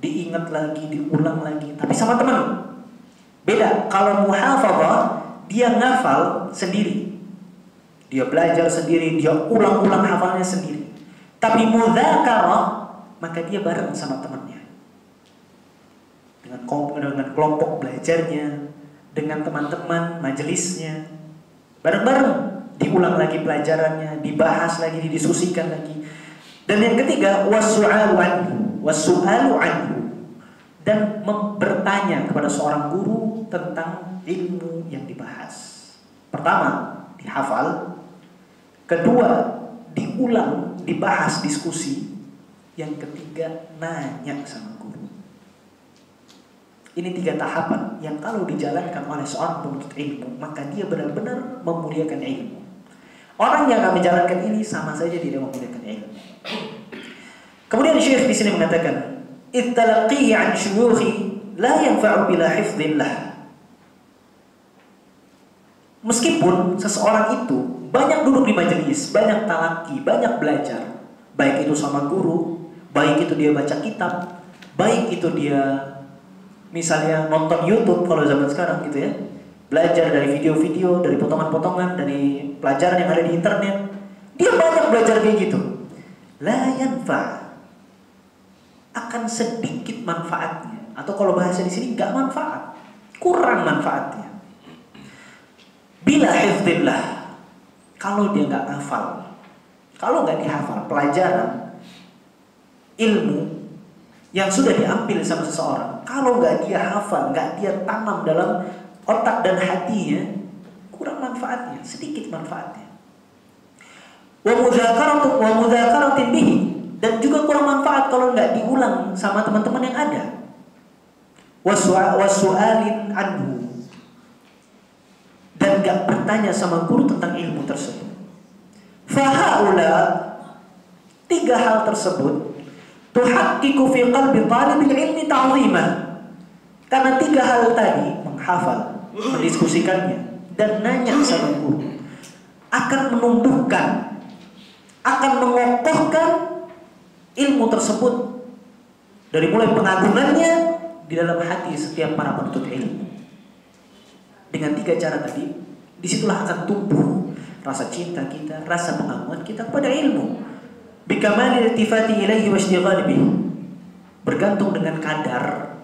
diingat lagi, diulang lagi, tapi sama teman. Beda. Kalau muhafadzah, dia ngafal sendiri, dia belajar sendiri, dia ulang-ulang hafalnya sendiri. Tapi mudzakarah, maka dia bareng sama temannya, dengan kelompok belajarnya, dengan teman-teman majelisnya, bareng-bareng diulang lagi pelajarannya, dibahas lagi, didiskusikan lagi. Dan yang ketiga, wasu'alu anhu, dan bertanya kepada seorang guru tentang ilmu yang dibahas. Pertama, dihafal. Kedua, diulang, dibahas, diskusi. Yang ketiga, nanya sama guru. Ini 3 tahapan yang kalau dijalankan oleh seorang penuntut ilmu, maka dia benar-benar memuliakan ilmu. Orang yang akan menjalankan ini sama saja tidak memuliakan ilmu. Kemudian Syekh di sini mengatakan, "Ittalaqihi 'an syuyukhi la yanfa'u bila hifdzillah." Meskipun seseorang itu banyak duduk di majelis, banyak talaki, banyak belajar, baik itu sama guru, baik itu dia baca kitab, baik itu dia misalnya nonton YouTube kalau zaman sekarang gitu ya, belajar dari video-video, dari potongan-potongan, dari pelajaran yang ada di internet, dia banyak belajar kayak gitu. La yanfa', akan sedikit manfaatnya, atau kalau bahasa di sini nggak manfaat, kurang manfaatnya. Bila hifdzillah, kalau dia nggak hafal, kalau nggak dihafal pelajaran ilmu yang sudah diambil sama seseorang, kalau nggak dia hafal, nggak dia tanam dalam otak dan hatinya, kurang manfaatnya, sedikit manfaatnya. Wa mudzakaratin bihi, dan juga kurang manfaat kalau nggak diulang sama teman-teman yang ada. Wasu'alin anhu, dan nggak bertanya sama guru tentang ilmu tersebut. Fahaula, 3 hal tersebut tuhaqqiqu fi qalbi talibil ilmi ta'zimah. Karena 3 hal tadi, menghafal, mendiskusikannya dan nanya sama guru akan menumbuhkan, akan mengokohkan ilmu tersebut dari mulai pengagungannya di dalam hati setiap para penuntut ilmu. Dengan 3 cara tadi, disitulah akan tumbuh rasa cinta kita, rasa pengagungan kita kepada ilmu. Bikamalil iltifati ilaihi wa ishtighali bihi. Bergantung dengan kadar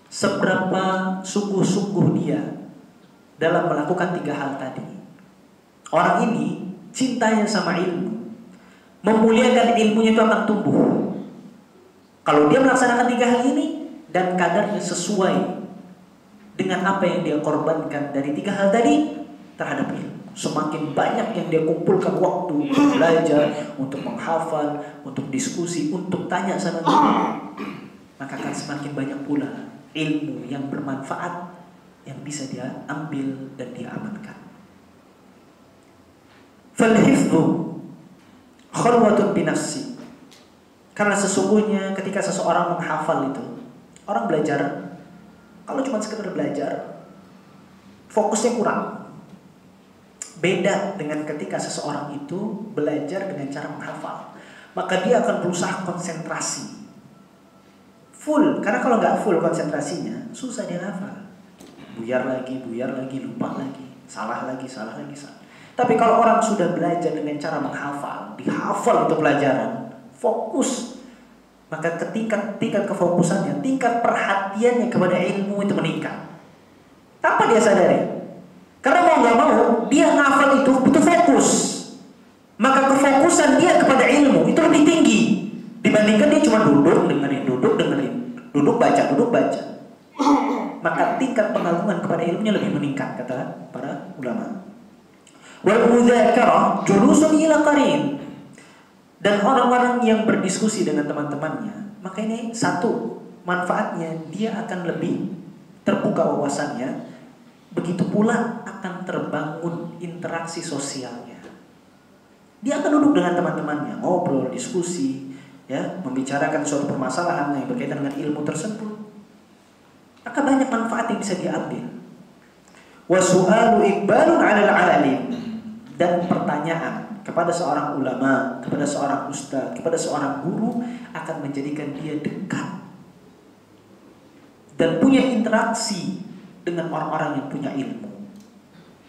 seberapa sungguh-sungguh dia dalam melakukan 3 hal tadi. Orang ini cintanya sama ilmu, memuliakan ilmunya itu akan tumbuh kalau dia melaksanakan 3 hal ini dan kadarnya sesuai dengan apa yang dia korbankan dari 3 hal tadi terhadap ilmu. Semakin banyak yang dia kumpulkan waktu untuk belajar, untuk menghafal, untuk diskusi, untuk tanya sama guru, maka akan semakin banyak pula ilmu yang bermanfaat yang bisa dia ambil dan dia amalkan. Fal-hifdhu khalwatun binafsi. Karena sesungguhnya ketika seseorang menghafal itu, orang belajar, kalau cuma sekedar belajar, fokusnya kurang. Beda dengan ketika seseorang itu belajar dengan cara menghafal, maka dia akan berusaha konsentrasi full. Karena kalau nggak full konsentrasinya, susah dia hafal. Buyar lagi, lupa lagi, salah lagi. Tapi kalau orang sudah belajar dengan cara menghafal, dihafal itu pelajaran, fokus, maka tingkat kefokusannya, tingkat perhatiannya kepada ilmu itu meningkat. Tanpa dia sadari. Karena mau nggak mau, dia ngafal itu butuh fokus. Maka kefokusan dia kepada ilmu itu lebih tinggi dibandingkan dia cuma duduk baca. Maka tingkat pengagungan kepada ilmunya lebih meningkat, kata para ulama. Wal mudzakarah julusun ila qarin. Dan orang-orang yang berdiskusi dengan teman-temannya, maka ini satu manfaatnya, dia akan lebih terbuka wawasannya. Begitu pula akan terbangun interaksi sosialnya. Dia akan duduk dengan teman-temannya, ngobrol, diskusi, ya, membicarakan suatu permasalahan yang berkaitan dengan ilmu tersebut. Maka banyak manfaat yang bisa diambil. Wa su'alu iqbalun 'alal 'alim. Dan pertanyaan kepada seorang ulama, kepada seorang ustaz, kepada seorang guru akan menjadikan dia dekat dan punya interaksi dengan orang-orang yang punya ilmu.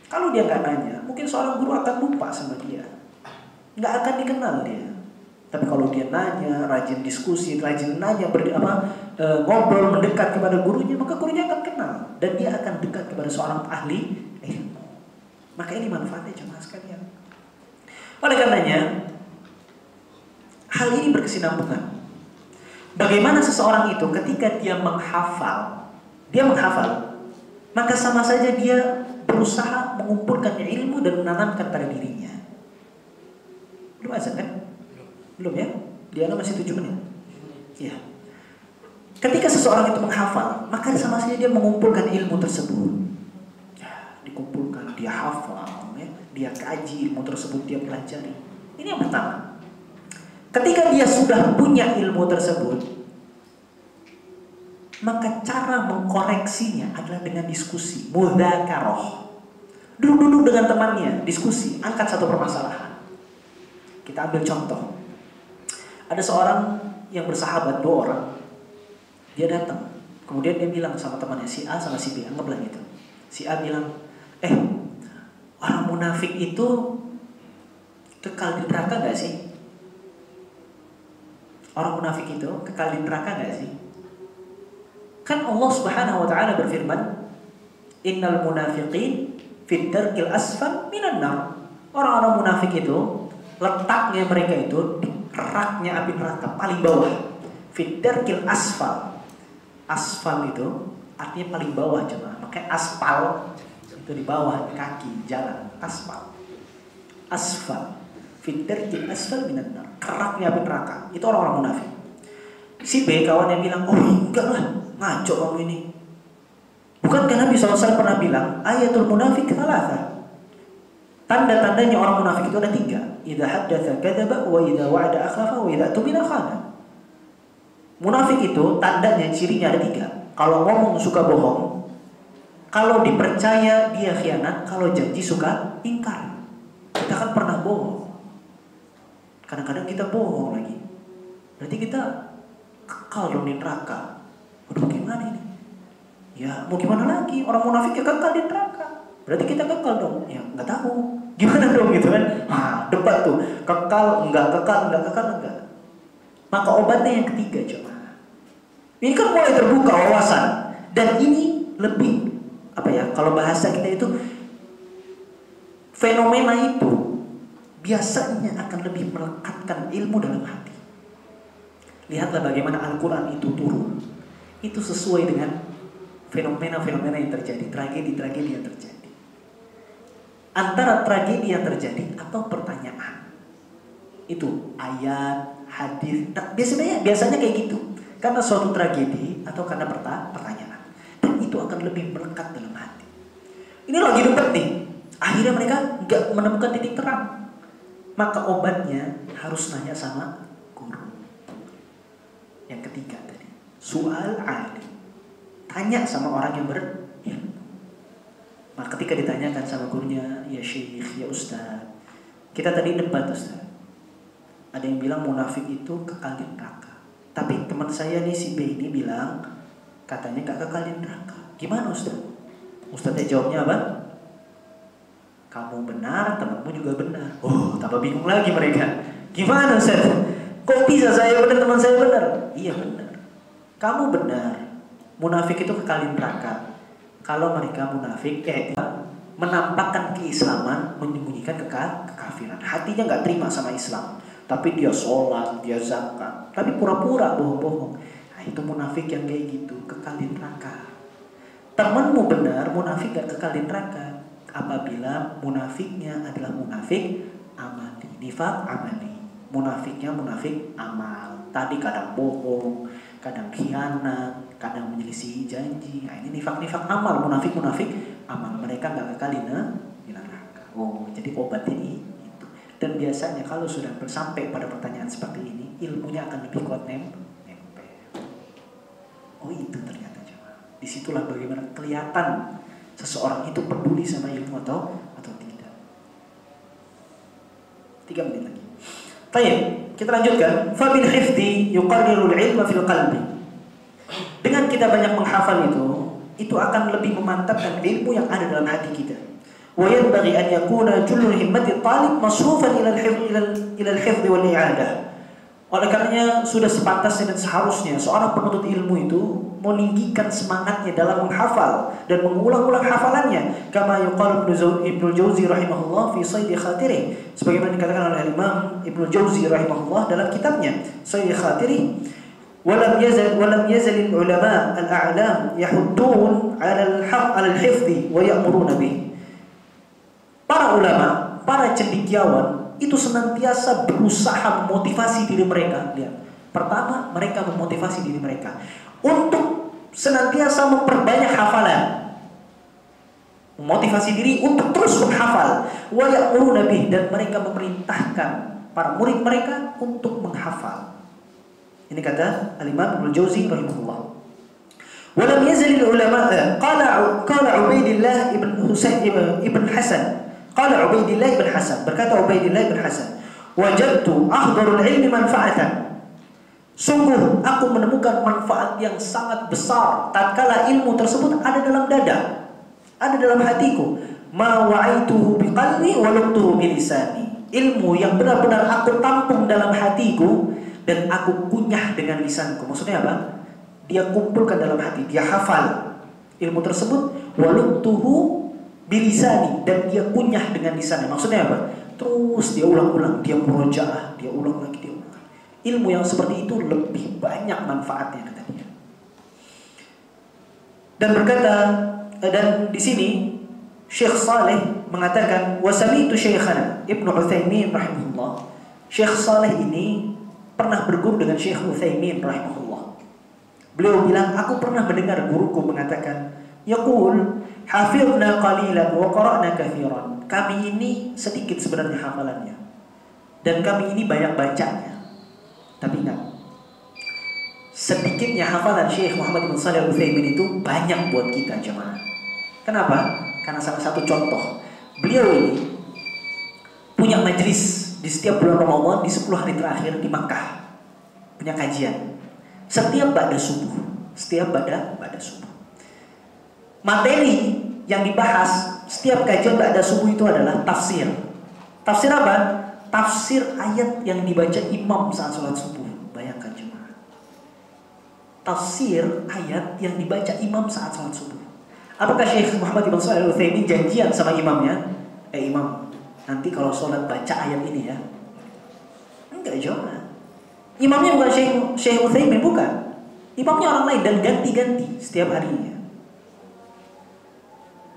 Kalau dia nggak nanya, mungkin seorang guru akan lupa sama dia, nggak akan dikenal dia. Tapi kalau dia nanya, rajin diskusi, rajin nanya, ngobrol, mendekat kepada gurunya, maka gurunya akan kenal dan dia akan dekat kepada seorang ahli ilmu. Maka ini manfaatnya jemaah sekalian. Oleh karenanya, hal ini berkesinambungan. Bagaimana seseorang itu ketika dia menghafal, maka sama saja dia berusaha mengumpulkan ilmu dan menanamkan pada dirinya. Belum azan kan? Belum ya? Dia masih 7 menit. Ya. Ketika seseorang itu menghafal, maka sama saja dia mengumpulkan ilmu tersebut. Ya, dikumpulkan, dia hafal, ya, dia kaji ilmu tersebut, dia pelajari. Ini yang pertama. Ketika dia sudah punya ilmu tersebut, maka cara mengkoreksinya adalah dengan diskusi, mudzakarah. Duduk-duduk dengan temannya, diskusi, angkat satu permasalahan. Kita ambil contoh. Ada seorang yang bersahabat, 2 orang. Dia datang, kemudian dia bilang sama temannya, si A sama si B, anggaplah gitu. Si A bilang, orang munafik itu kekal di neraka gak sih? Orang munafik itu kekal di neraka gak sih? Kan Allah Subhanahu wa ta'ala berfirman, innal munafiqin fid darkil asfal minan nar. Orang-orang munafik itu letaknya mereka itu di keraknya api neraka paling bawah. Fid darkil asfal. Asfal itu artinya paling bawah, jemaah. Makanya aspal itu di bawah kaki jalan, aspal. Asfal. Fid darkil asfal minan nar. Keraknya api neraka. Itu orang-orang munafik. Si B kawannya bilang, oh enggak lah, ngaco kamu ini. Bukankah Nabi SAW pernah bilang, ayatul munafik thalatha. Tanda-tandanya orang munafik itu ada 3. Idza haddatsa kadzaba wa idza wa'ada akhlafa wa idza tumina khana. Munafik itu tandanya, cirinya ada 3. Kalau ngomong suka bohong, Kalau dipercaya dia khianat, kalau janji suka ingkar. Kita kan pernah bohong. Kadang-kadang kita bohong lagi. Berarti kita kekal dong di neraka. Waduh, gimana ini? Ya mau gimana lagi? Orang munafik ya kekal di neraka. Berarti kita kekal dong? Ya nggak tahu. Gimana dong gitu kan? Debat tuh. Kekal, enggak kekal, enggak kekal, enggak. Maka obatnya yang ketiga coba. Ini kan mulai terbuka wawasan. Dan ini lebih kalau bahasa kita itu, fenomena itu biasanya akan lebih melekatkan ilmu dalam hati. Lihatlah bagaimana Al-Quran itu turun. Itu sesuai dengan fenomena-fenomena yang terjadi, tragedi-tragedi yang terjadi. Antara tragedi yang terjadi atau pertanyaan, itu ayat, hadis. Nah, biasanya kayak gitu. Karena suatu tragedi atau karena pertanyaan. Dan itu akan lebih melekat dalam hati. Ini lagi debat nih. Akhirnya mereka nggak menemukan titik terang. Maka obatnya harus nanya sama guru. Yang ketiga tadi, soal alim. Tanya sama orang yang berilmu. Maka ketika ditanyakan sama gurunya, ya syekh, ya ustaz, kita tadi debat ustaz. Ada yang bilang munafik itu kekal di neraka. Tapi teman saya nih si B ini bilang katanya gak kekal di neraka. Gimana ustaz? Ustaznya jawabnya apa? Kamu benar, temanmu juga benar. Oh, tambah bingung lagi mereka. Gimana ustaz? Kok bisa saya benar, teman saya benar? Iya benar. Kamu benar. Munafik itu kekal di neraka. Kalau mereka munafik, menampakkan keislaman, menyembunyikan kekafiran. Hatinya nggak terima sama Islam. Tapi dia sholat, dia zakat, tapi pura-pura bohong-bohong. Nah, itu munafik yang kayak gitu, kekal di neraka. Temanmu benar, munafik gak kekal di neraka apabila munafiknya adalah munafik amali, nifaq amali. Munafiknya munafik amal. Tadi kadang bohong, kadang khianat, kadang menyelisihi janji. Nah, ini nifaq amal, munafik amal. Mereka gak kekal di neraka. Oh, jadi obatnya itu. Dan biasanya kalau sudah sampai pada pertanyaan seperti ini, ilmunya akan lebih kuat nempel. Oh, itu ternyata. Disitulah bagaimana kelihatan seseorang itu peduli sama ilmu atau tidak. 3 menit lagi. Baik, kita lanjutkan. Fa bil hifdzi yuqarriru al-ilma fil qalbi. Dengan kita banyak menghafal itu akan lebih memantapkan ilmu yang ada dalam hati kita. Wa yanbaghi an yakuna jullu himmati talib masrufan ila al-hifdz wal i'adah. Oleh karenanya sudah sepantasnya dan seharusnya seorang penuntut ilmu itu meninggikan semangatnya dalam menghafal dan mengulang-ulang hafalannya. Kama yuqal Ibnu Jauzi rahimahullah fi Sayd Khatirih. Sebagaimana dikatakan oleh Imam Ibnu Jauzi rahimahullah dalam kitabnya Sayd Khatirih. Walam yazal ulama al-a'lam yahuddun 'ala al-hifdhi wa ya'muruna bih. Para ulama, para cendekiawan itu senantiasa berusaha memotivasi diri mereka. Lihat, pertama mereka memotivasi diri mereka untuk senantiasa memperbanyak hafalan, memotivasi diri untuk terus menghafal. Wa ya'muruna bih, dan mereka memerintahkan para murid mereka untuk menghafal. Ini kata Al-Imam Ibnu Jauzi rahimahullah. Wa lam yazal ulama qala Ubaidillah ibn Hasan. Qala Ubaidillah ibn Hasan, berkata Ubaidillah ibn Hasan, wajadtu ahdarul ilmi manfaatan. Sungguh aku menemukan manfaat yang sangat besar tatkala ilmu tersebut ada dalam dada, ada dalam hatiku. Ma wa'aituhu biqalbi wa lamtuhu bilisani. Ilmu yang benar-benar aku tampung dalam hatiku dan aku kunyah dengan lisanku. Maksudnya apa? Dia kumpulkan dalam hati, dia hafal ilmu tersebut, wa lamtuhu bilisani, dan dia kunyah dengan lisannya. Maksudnya apa? Terus dia ulang-ulang, dia murojaah, dia ulang lagi, dia ulang. Ilmu yang seperti itu lebih banyak manfaatnya, kata dia. Dan berkata, dan di sini Syekh Saleh mengatakan, wasamitu Syekhana Ibnu Utsaimin rahimahullah. Syekh Saleh ini pernah berguru dengan Syekh Utsaimin rahimahullah. Beliau bilang, aku pernah mendengar guruku mengatakan, yaqul hafidna qalilan wa qara'na katsiran. Kami ini sedikit sebenarnya hafalannya dan kami ini banyak bacanya. Tapi ingat, sedikitnya hafalan Syekh Muhammad bin Shalih Al-Utsaimin itu banyak buat kita jemaah. Kenapa? Karena salah satu contoh, beliau ini punya majelis di setiap bulan Ramadan di 10 hari terakhir di Makkah. Punya kajian. Setiap ba'da subuh. Materi yang dibahas setiap kajian ba'da subuh itu adalah tafsir. Tafsir apa? Tafsir ayat yang dibaca imam saat sholat subuh. Bayangkan cuma. Tafsir ayat yang dibaca imam saat sholat subuh. Apakah Syekh Muhammad Ibn Shalih Al-Utsaimin janjian sama imamnya? Imam, nanti kalau sholat baca ayat ini ya. Enggak juga. Imamnya bukan Syekh Utsaimin, bukan. Imamnya orang lain dan ganti-ganti setiap harinya.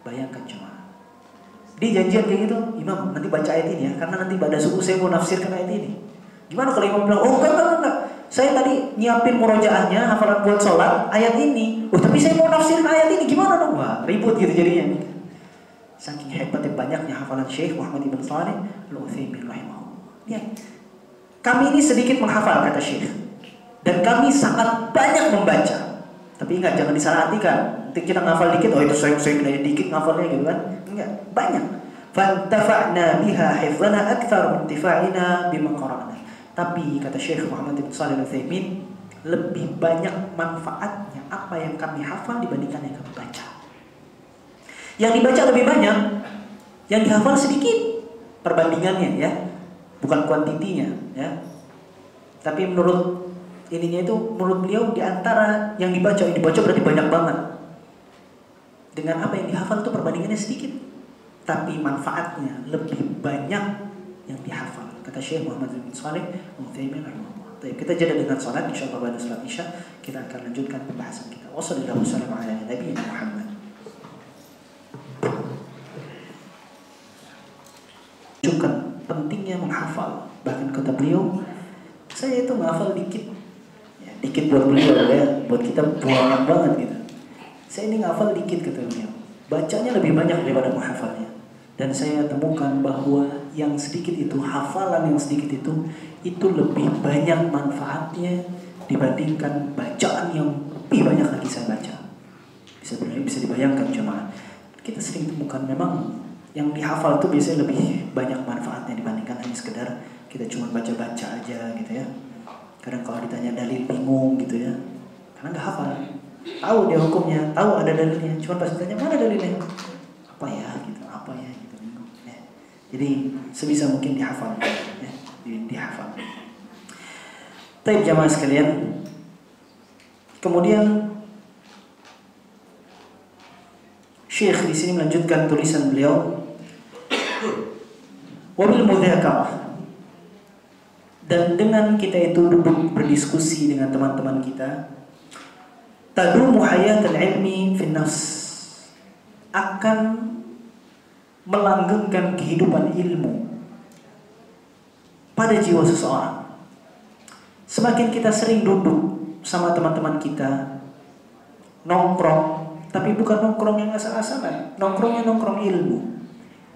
Bayangkan cuma. Dia janjian kayak gitu, imam nanti baca ayat ini ya, karena nanti pada subuh saya mau nafsirkan ayat ini. Gimana kalau imam bilang, oh enggak. Saya tadi nyiapin murojaahnya, hafalan buat sholat, ayat ini. Oh tapi saya mau nafsirin ayat ini, gimana dong? Wah, ribut gitu jadinya. Saking hebatnya banyaknya hafalan Syekh Muhammad Ibn Shalih Al-Utsaimin rahimahullah. Ya. Kami ini sedikit menghafal kata Syekh. Dan kami sangat banyak membaca. Tapi ingat jangan disalahartikan. Nanti kita ngafal dikit, oh itu saya dikit ngafalnya gitu kan. Enggak, banyak. Fantafa'na biha hifzana akthar min intifa'ina bima qara'na. Tapi kata Syekh Muhammad Ibn Shalih Al-Utsaimin, lebih banyak manfaatnya apa yang kami hafal dibandingkan yang kami baca. Yang dibaca lebih banyak, yang dihafal sedikit perbandingannya ya. Bukan kuantitinya ya. Tapi menurut ininya itu, menurut beliau di antara yang dibaca berarti banyak banget. Dengan apa yang dihafal itu perbandingannya sedikit. Tapi manfaatnya lebih banyak yang dihafal. Kata Syekh Muhammad bin Shalih Al-Utsaimin rahimahullah. Baik, kita jeda dengan salat, insyaallah pada salat Isya kita akan lanjutkan pembahasan kita. Wassallallahu ala nabiyina Muhammad. Cukup pentingnya menghafal. Bahkan kata beliau, saya itu menghafal dikit ya, dikit buat beliau ya, buat kita banyak banget gitu. Saya ini menghafal dikit kata beliau, bacanya lebih banyak daripada menghafalnya. Dan saya temukan bahwa yang sedikit itu, hafalan yang sedikit itu lebih banyak manfaatnya dibandingkan bacaan yang lebih banyak lagi saya baca. Bisa dibayangkan cuma kita sering temukan memang yang dihafal itu biasanya lebih banyak manfaatnya dibandingkan hanya sekedar kita cuma baca-baca aja gitu ya. Kadang kalau ditanya dalil bingung gitu ya, karena nggak hafal. Tahu dia hukumnya, tahu ada dalilnya, cuma pas ditanya mana dalilnya, apa ya gitu bingung. Ya. Jadi sebisa mungkin dihafal, ya, dihafal. Baik jamaah sekalian, kemudian Syekh di sini melanjutkan tulisan beliau. Wabil mudzakarah, dan dengan kita itu duduk berdiskusi dengan teman-teman kita, tadumu hayatul ilmi fin nafs, akan melanggengkan kehidupan ilmu pada jiwa seseorang. Semakin kita sering duduk sama teman-teman kita, nongkrong, tapi bukan nongkrong yang asal-asalan, nongkrongnya nongkrong ilmu,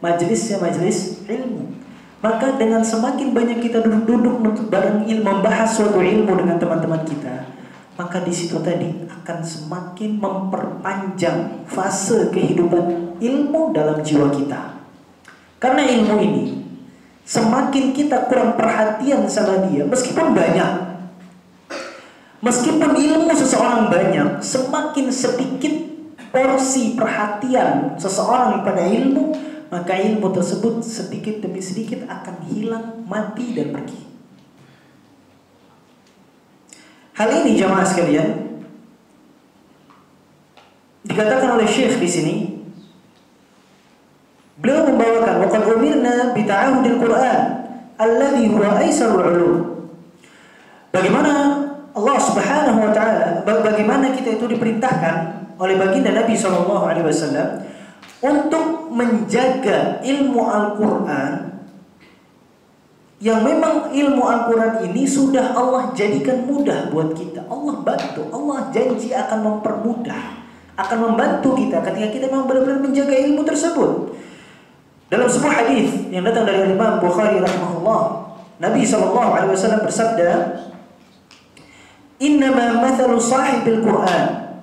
majelisnya majelis ilmu. Maka dengan semakin banyak kita duduk-duduk bareng ilmu, membahas suatu ilmu dengan teman-teman kita, maka di situ tadi akan semakin memperpanjang fase kehidupan ilmu dalam jiwa kita. Karena ilmu ini semakin kita kurang perhatian sama dia, meskipun banyak, meskipun ilmu seseorang banyak, semakin sedikit porsi perhatian seseorang pada ilmu, maka ilmu tersebut sedikit demi sedikit akan hilang, mati dan pergi. Hal ini jamaah sekalian dikatakan oleh Syekh di sini. Beliau membawakan waqad umirna bi ta'ahudil Qur'an alladhi huwa aisarul ulum. Bagaimana Allah Subhanahu wa taala, bagaimana kita itu diperintahkan oleh baginda Nabi sallallahu alaihi wasallam untuk menjaga ilmu Al-Qur'an, yang memang ilmu Al-Quran ini sudah Allah jadikan mudah buat kita. Allah bantu, Allah janji akan mempermudah, akan membantu kita ketika kita memang benar-benar menjaga ilmu tersebut. Dalam sebuah hadis yang datang dari Imam Bukhari rahimahullah, Nabi SAW bersabda, "Innama mathalu sahibil Quran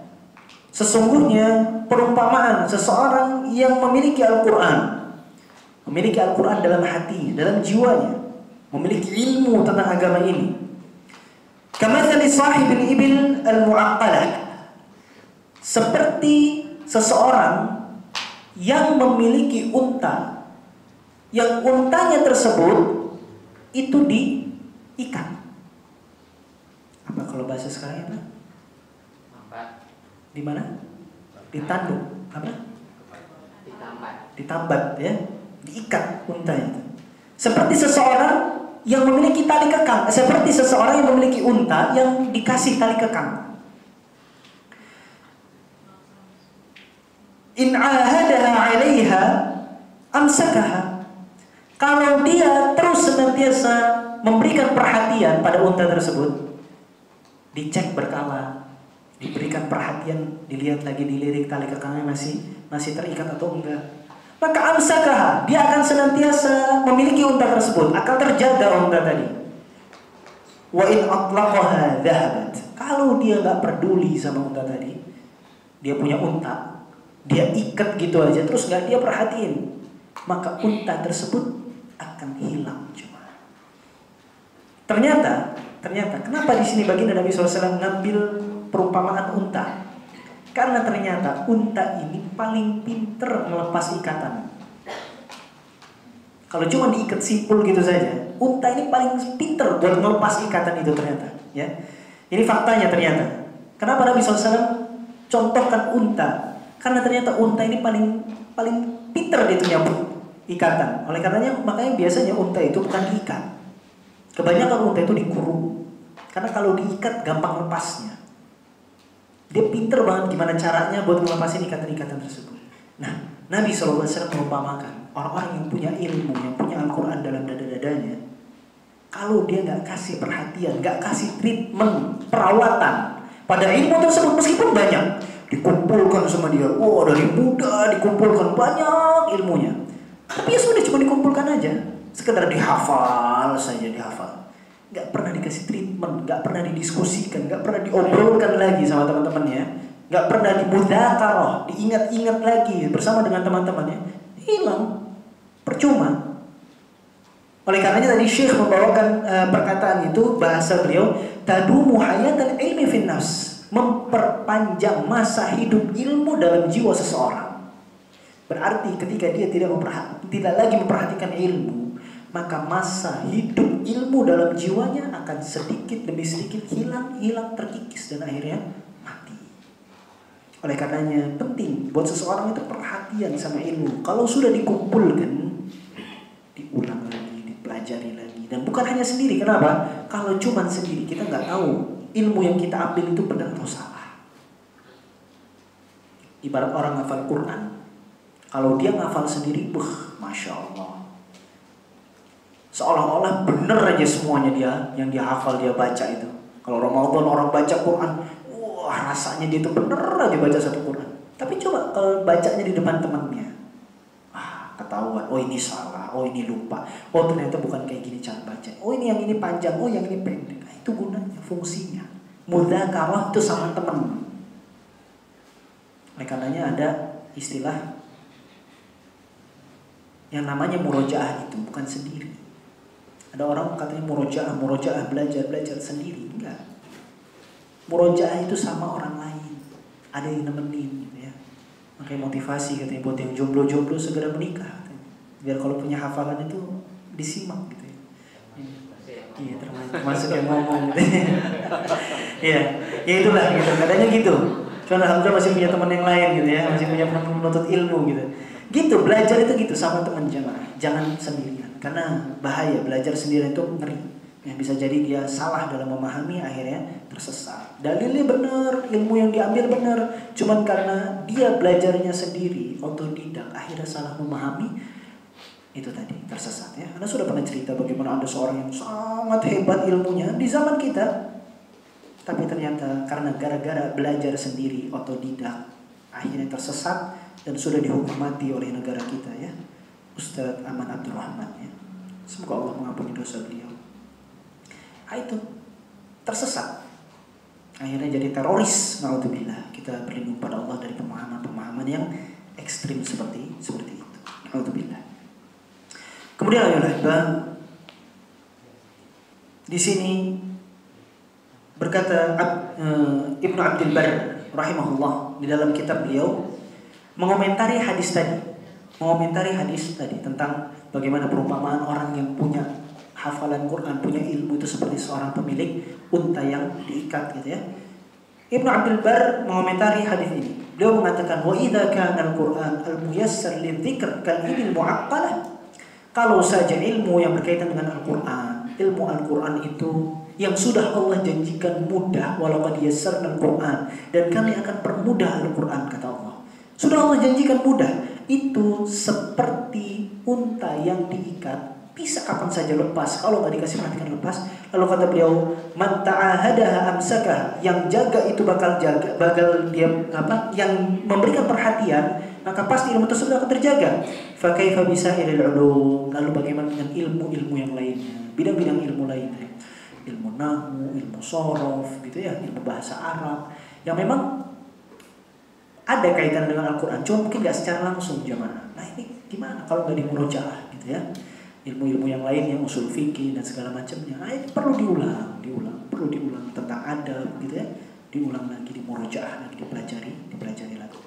Sesungguhnya perumpamaan seseorang yang memiliki Al-Quran, memiliki Al-Quran dalam hati, dalam jiwanya, memiliki ilmu tentang agama ini. Kamathali sahibil ibil al-mu'aqqalah, seperti seseorang yang memiliki unta, yang untanya tersebut itu diikat. Apa kalau bahasa sekarang apa? Di mana? Ditanduk. Apa? Ditambat ya. Diikat untanya. Seperti seseorang yang memiliki tali kekang, seperti seseorang yang memiliki unta yang dikasih tali kekang. In ahadaha 'alaiha amsakaha. Kalau dia terus senantiasa memberikan perhatian pada unta tersebut, dicek berkala, diberikan perhatian, dilihat lagi, dilirik tali kekangnya masih terikat atau enggak. Maka amsakaha, dia akan senantiasa memiliki unta tersebut, akan terjaga unta tadi. Wa in atlaqaha dhahabat. Kalau dia enggak peduli sama unta tadi, dia punya unta, dia ikat gitu aja terus enggak dia perhatiin, maka unta tersebut akan hilang cuma. Ternyata kenapa di sini baginda Nabi SAW mengambil perumpamaan unta? Karena ternyata unta ini paling pinter melepas ikatan. Kalau cuma diikat simpul gitu saja, unta ini paling pinter buat melepas ikatan itu ternyata. Ya, ini faktanya ternyata. Kenapa Nabi SAW contohkan unta? Karena ternyata unta ini paling pinter gitu nyambut ikatan. Oleh karenanya makanya biasanya unta itu bukan diikat. Kebanyakan unta itu dikurung. Karena kalau diikat gampang lepasnya. Dia pinter banget gimana caranya buat melepasin ikatan-ikatan tersebut. Nah, Nabi SAW merumpamakan orang-orang yang punya ilmu, yang punya Al-Quran dalam dada-dadanya, kalau dia gak kasih perhatian, gak kasih treatment, perawatan pada ilmu tersebut, meskipun banyak dikumpulkan sama dia, dari muda dikumpulkan banyak ilmunya, tapi ya sudah cuma dikumpulkan aja, sekedar dihafal saja, dihafal. Gak pernah dikasih treatment, gak pernah didiskusikan, gak pernah diobrolkan lagi sama teman-temannya, gak pernah dimudzakarah, diingat-ingat lagi bersama dengan teman-temannya, hilang, percuma. Oleh karenanya tadi Syekh membawakan perkataan itu, bahasa beliau, tadumu hayatan ilmi fin nafs, memperpanjang masa hidup ilmu dalam jiwa seseorang. Berarti ketika dia tidak lagi memperhatikan ilmu, maka masa hidup ilmu dalam jiwanya akan sedikit demi sedikit hilang, terkikis dan akhirnya mati. Oleh karenanya penting buat seseorang itu perhatian sama ilmu. Kalau sudah dikumpulkan, diulang lagi, dipelajari lagi, dan bukan hanya sendiri. Kenapa? Kalau cuma sendiri kita nggak tahu ilmu yang kita ambil itu benar atau salah. Ibarat orang hafal Quran, kalau dia ngafal sendiri, masya Allah, seolah-olah bener aja semuanya dia yang dia hafal, dia baca itu. Kalau Ramadan orang baca Quran, wah rasanya dia itu bener aja baca satu Quran. Tapi coba kalau bacanya di depan temannya, ketahuan, oh ini salah, oh ini lupa, oh ternyata bukan kayak gini cara baca, oh ini yang ini panjang, oh yang ini pendek. Itu gunanya, fungsinya. Mudzakarah itu sama teman. Oleh karenanya ada istilah yang namanya murojaah, itu bukan sendiri. Ada orang katanya murojaah belajar sendiri. Enggak. Murojaah itu sama orang lain, ada yang nemenin gitu ya. Makanya motivasi katanya buat yang jomblo segera menikah katanya. Biar kalau punya hafalan itu disimak gitu ya. Iya, termasuk yang ngomong gitu. Iya, ya itulah gitu. Katanya gitu. Cuma alhamdulillah masih punya teman yang lain gitu ya, masih punya penuntut ilmu gitu. Gitu, belajar itu gitu sama teman jamaah. Jangan sendirian. Karena bahaya, belajar sendiri itu ngeri. Ya, bisa jadi dia salah dalam memahami, akhirnya tersesat. Dalilnya benar, ilmu yang diambil benar, cuman karena dia belajarnya sendiri, otodidak, akhirnya salah memahami, itu tadi tersesat ya. Anda sudah pernah cerita bagaimana ada seorang yang sangat hebat ilmunya di zaman kita, tapi ternyata karena gara-gara belajar sendiri, otodidak, akhirnya tersesat dan sudah dihukum mati oleh negara kita ya. Ustadz Aman Abdurrahman ya. Semoga Allah mengampuni dosa beliau. Itu tersesat. akhirnya jadi teroris. Naudzubillah. Kita berlindung pada Allah dari pemahaman-pemahaman yang ekstrim seperti itu. Naudzubillah. Kemudian ayolah, di sini berkata Ibnu Abdul Barr rahimahullah di dalam kitab beliau mengomentari hadis tadi tentang bagaimana perumpamaan orang yang punya hafalan Quran, punya ilmu itu seperti seorang pemilik unta yang diikat gitu ya. Ibnu Abdul Barr mengomentari hadis ini. Beliau mengatakan wa idza kana al-Quran al-muyassar lidzikr kal-ilmi al-mu'aqqalah. Kalau saja ilmu yang berkaitan dengan Al-Quran, ilmu Al-Quran itu yang sudah Allah janjikan mudah, walaqad yassarna al-Quran, dan kami akan permudah Al-Quran, kata Allah. Sudah Allah janjikan mudah. Itu seperti unta yang diikat, bisa kapan saja lepas. Kalau nggak dikasih perhatikan lepas. Lalu kata beliau, man ta'ahadaha amsakah, yang jaga itu bakal dia yang memberikan perhatian, maka pasti ilmu tersebut akan terjaga. Fa kaifa bisairil ulum, lalu bagaimana dengan ilmu-ilmu yang lainnya, bidang-bidang ilmu lainnya, ilmu nahwu, ilmu shorof gitu ya, ilmu bahasa Arab yang memang ada kaitan dengan Al-Quran, cuma mungkin nggak secara langsung jemaah. Nah ini gimana kalau nggak dimurojaah gitu ya? Ilmu-ilmu yang lain yang usul fikih dan segala macamnya, ini perlu diulang, perlu diulang tentang adab gitu ya, diulang lagi, dimurojaah lagi, dipelajari lagi.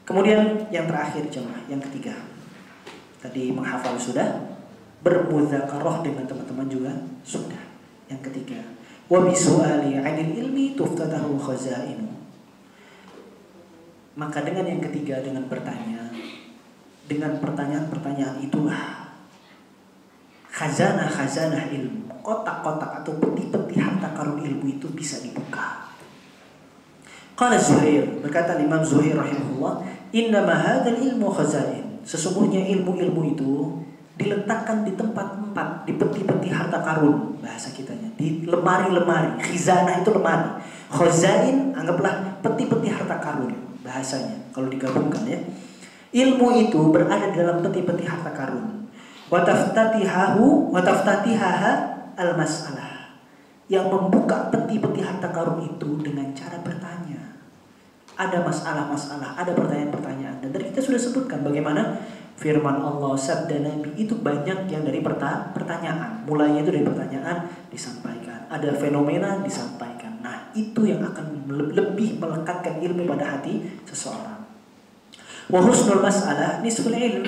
Kemudian yang terakhir jemaah, yang ketiga, tadi menghafal sudah, bermudzakarah dengan teman-teman juga sudah. Yang ketiga, wa bisu'ali 'anil ilmi tuftatahu khazainu. Maka dengan yang ketiga, dengan bertanya, dengan pertanyaan-pertanyaan itulah khazanah ilmu, kotak-kotak atau peti-peti harta karun ilmu itu bisa dibuka. Qala Zuhair, berkata Imam Zuhair rahimahullah, innama hadzal ilmu khazain. Sesungguhnya ilmu-ilmu itu diletakkan di tempat-tempat, di peti-peti harta karun, bahasa kitanya, di lemari-lemari. Khizanah itu lemari, khazain anggaplah peti-peti harta karun bahasanya kalau digabungkan ya. Ilmu itu berada di dalam peti-peti harta karun. Wa taftatihaha al-mas'alah. Yang membuka peti-peti harta karun itu dengan cara bertanya. Ada masalah-masalah, ada pertanyaan-pertanyaan. Dan tadi kita sudah sebutkan bagaimana firman Allah, sabda Nabi itu banyak yang dari pertanyaan. Mulainya itu dari pertanyaan disampaikan. Ada fenomena disampaikan. Nah, itu yang akan lebih melekatkan ilmu pada hati seseorang. Wa husnul mas'alah nisful ilm.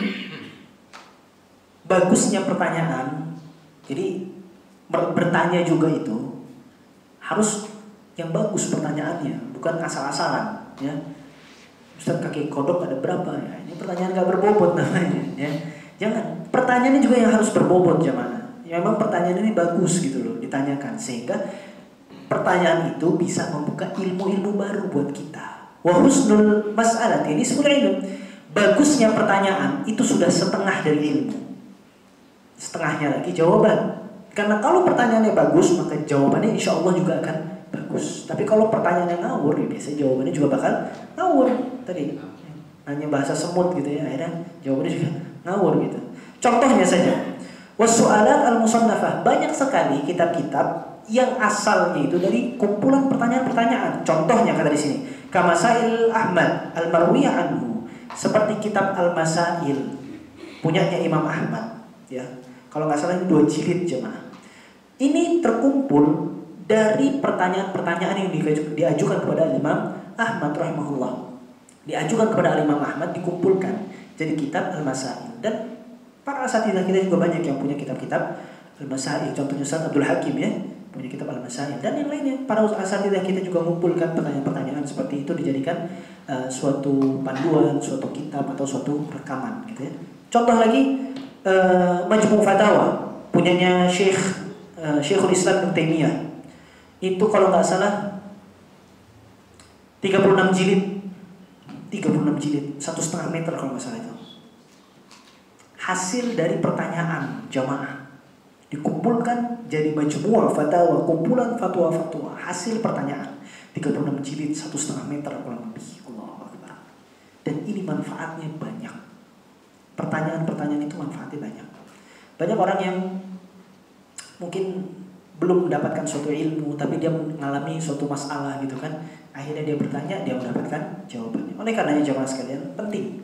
Bagusnya pertanyaan. Jadi bertanya juga itu harus yang bagus pertanyaannya, bukan asal-asalan ya. Ustaz, kaki kodok ada berapa ya? Ini pertanyaan gak berbobot namanya ya. Jangan, pertanyaannya juga yang harus berbobot jemaah. Ya, memang pertanyaan ini bagus gitu loh ditanyakan, sehingga pertanyaan itu bisa membuka ilmu-ilmu baru buat kita. Wa husnul mas'alah ini sebuah ilmu. Bagusnya pertanyaan itu sudah setengah dari ilmu. Setengahnya lagi jawaban. Karena kalau pertanyaannya bagus, maka jawabannya insya Allah juga akan bagus. Tapi kalau pertanyaannya ngawur, ya biasanya jawabannya juga bakal ngawur. Tadi hanya bahasa semut gitu ya, akhirnya jawabannya juga ngawur gitu. Contohnya saja, was-su'alat al-musannafah. Banyak sekali kitab-kitab yang asalnya itu dari kumpulan pertanyaan-pertanyaan. Contohnya kata di sini, Kamasail Ahmad al-Marwiyah anhu, seperti kitab Al-Masail punyanya Imam Ahmad ya. Kalau nggak salah ini 2 jilid jemaah. Ini terkumpul dari pertanyaan-pertanyaan yang diajukan kepada Imam Ahmad rahimahullah. Diajukan kepada Imam Ahmad, dikumpulkan jadi kitab Al-Masail. Dan para asatidzah kita juga banyak yang punya kitab-kitab Al-Masail. Contohnya Ustaz Abdul Hakim ya, punya kitab Al-Masail. Dan yang lainnya, para asatidzah kita juga mengumpulkan pertanyaan-pertanyaan seperti itu dijadikan suatu panduan, suatu kitab atau suatu rekaman gitu ya. Contoh lagi, Majmu' Fatawa punyanya Syekhul Islam Ibnu Taimiyah. Itu kalau nggak salah 36 jilid, 1,5 meter kalau nggak salah itu. Hasil dari pertanyaan jamaah dikumpulkan jadi Majmu' Fatawa, kumpulan fatwa-fatwa hasil pertanyaan. 36 jilid, 1,5 meter kurang lebih. Allahu Akbar. Dan ini manfaatnya banyak. Pertanyaan-pertanyaan itu manfaatnya banyak. Banyak orang yang mungkin belum mendapatkan suatu ilmu, tapi dia mengalami suatu masalah gitu kan. Akhirnya dia bertanya, dia mendapatkan jawabannya. Oleh karenanya jemaah sekalian, penting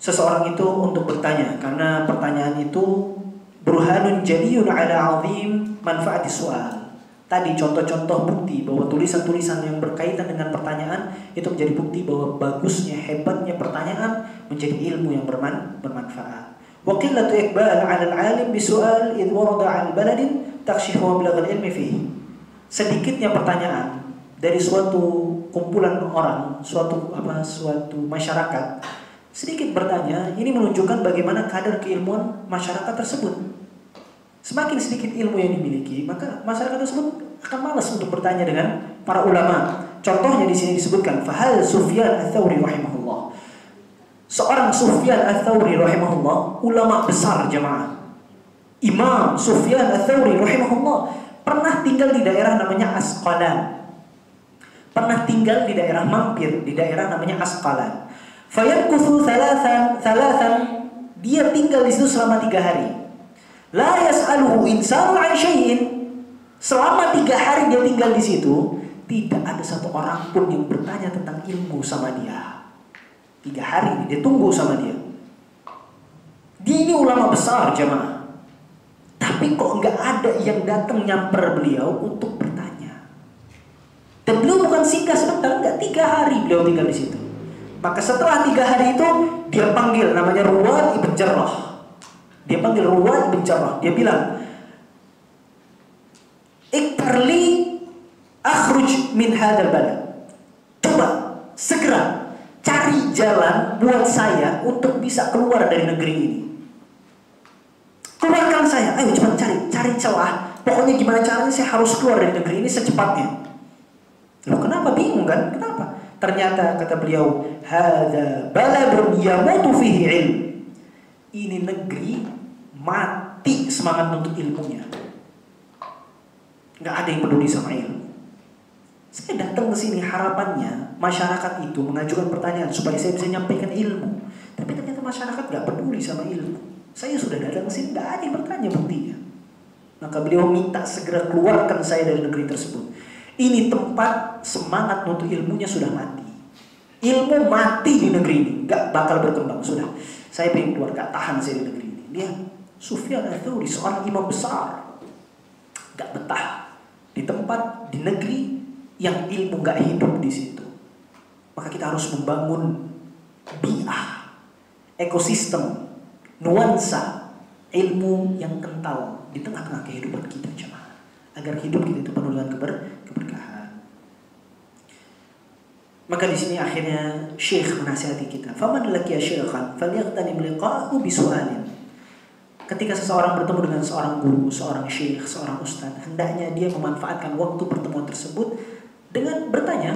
seseorang itu untuk bertanya, karena pertanyaan itu burhanun jaliyun ala azim manfaati soal. Tadi contoh-contoh bukti bahwa tulisan-tulisan yang berkaitan dengan pertanyaan itu menjadi bukti bahwa bagusnya, hebatnya pertanyaan menjadi ilmu yang bermanfaat. Wa qillatu iqbal 'ala al-'alim bi su'al id warada 'ala baladin takshifu mablagh al-ilmi fihi. Sedikitnya pertanyaan dari suatu kumpulan orang, suatu masyarakat, sedikit bertanya, ini menunjukkan bagaimana kadar keilmuan masyarakat tersebut. Semakin sedikit ilmu yang dimiliki, maka masyarakat tersebut akan malas untuk bertanya dengan para ulama. Contohnya di sini disebutkan, fahal Sufyan ats-Tsauri rahimahullah. Seorang Sufyan ats-Tsauri rahimahullah, ulama besar jemaah. Imam Sufyan ats-Tsauri rahimahullah pernah tinggal di daerah namanya Asqalan. Pernah tinggal di daerah mampir di daerah namanya Asqalan. Fayamkuthu thalathan, dia tinggal di situ selama 3 hari. La yas'aluhu insanu 'an syai'in. Selama 3 hari dia tinggal di situ, tidak ada satu orang pun yang bertanya tentang ilmu sama dia. 3 hari dia tunggu sama dia. Dia ini ulama besar jemaah. Tapi kok nggak ada yang datang nyamper beliau untuk bertanya. Dan beliau bukan singgah sebentar, nggak 3 hari beliau tinggal di situ. Maka setelah 3 hari itu dia panggil, namanya Ruwad ibn Jarrah. Dia panggil Ruwad ibn Jarrah. Dia bilang, "Iktarli akhruj min hadzal balad." Coba segera cari jalan buat saya untuk bisa keluar dari negeri ini. Keluarkan saya, ayo cepat cari celah. Pokoknya gimana caranya saya harus keluar dari negeri ini secepatnya. Loh, kenapa bingung kan? Kenapa? Ternyata kata beliau, hadza baladun yamutu fihi ilm. Ini negeri mati semangat untuk ilmunya. Nggak ada yang peduli sama ilmu. Saya datang ke sini harapannya masyarakat itu mengajukan pertanyaan supaya saya bisa nyampaikan ilmu. Tapi ternyata masyarakat nggak peduli sama ilmu. Saya sudah datang ke sini, nggak ada yang bertanya buktinya. Maka beliau minta segera keluarkan saya dari negeri tersebut. Ini tempat semangat untuk ilmunya sudah mati. Ilmu mati di negeri ini, gak bakal berkembang. Sudah, saya pengen keluar, gak tahan saya di negeri ini. Dia Sufyan ats-Tsauri, seorang imam besar, gak betah di tempat, di negeri yang ilmu gak hidup di situ. Maka kita harus membangun bi'ah, ekosistem, nuansa ilmu yang kental di tengah-tengah kehidupan kita jemaah, agar hidup kita itu penuh dengan keberkahan. Maka di sini akhirnya Syekh menasihati kita, faman laqiya syaikhan falyaqtanim liqa'ahu bisu'alin. Ketika seseorang bertemu dengan seorang guru, seorang syekh, seorang ustaz, hendaknya dia memanfaatkan waktu pertemuan tersebut dengan bertanya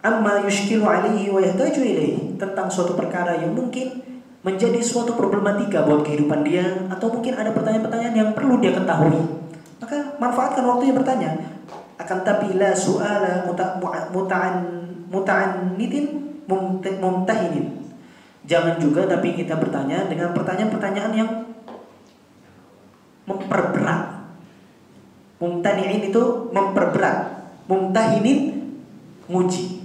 amma yushkilu alaihi wa yahtaju ilaihi, tentang suatu perkara yang mungkin menjadi suatu problematika buat kehidupan dia, atau mungkin ada pertanyaan-pertanyaan yang perlu dia ketahui. Maka manfaatkan waktunya bertanya. Akan tapi la su'ala muta'annidin mumtahinin. Jangan juga tapi kita bertanya dengan pertanyaan-pertanyaan yang memperberat. Mumtani'in itu memperberat. Mumtahinin nguji.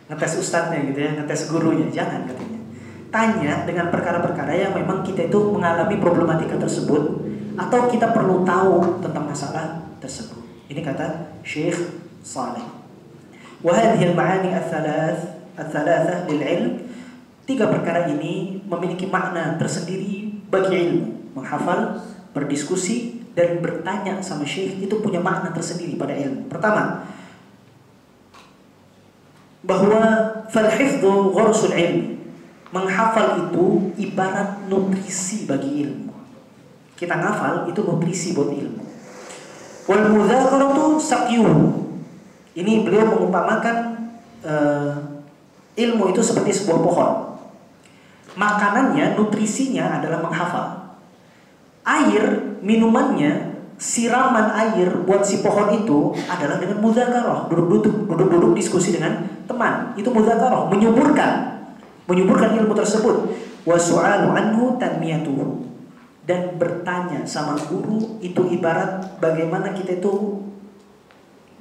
Ngetes ustadznya gitu ya, ngetes gurunya, jangan katanya. Tanya dengan perkara-perkara yang memang kita itu mengalami problematika tersebut, atau kita perlu tahu tentang masalah tersebut. Ini kata Syekh Saleh. Wa hadhihi al-ma'ani ats-tsalatsah lil-'ilm. 3 perkara ini memiliki makna tersendiri bagi ilmu. Menghafal, berdiskusi, dan bertanya sama syekh itu punya makna tersendiri pada ilmu. Pertama, bahwa fal-hifdhu ghursul ilm. Menghafal itu ibarat nutrisi bagi ilmu. Kita ngafal itu nutrisi buat ilmu. Wal mudzakaratu saqyuhu. Ini beliau mengumpamakan ilmu itu seperti sebuah pohon. Makanannya, nutrisinya adalah menghafal. Air, minumannya, siraman air buat si pohon itu adalah dengan mudzakarah, duduk-duduk diskusi dengan teman. Itu mudzakarah, menyuburkan ilmu tersebut. Wa su'alu anhu tanmiyatuhu. dan bertanya sama guru itu ibarat bagaimana kita itu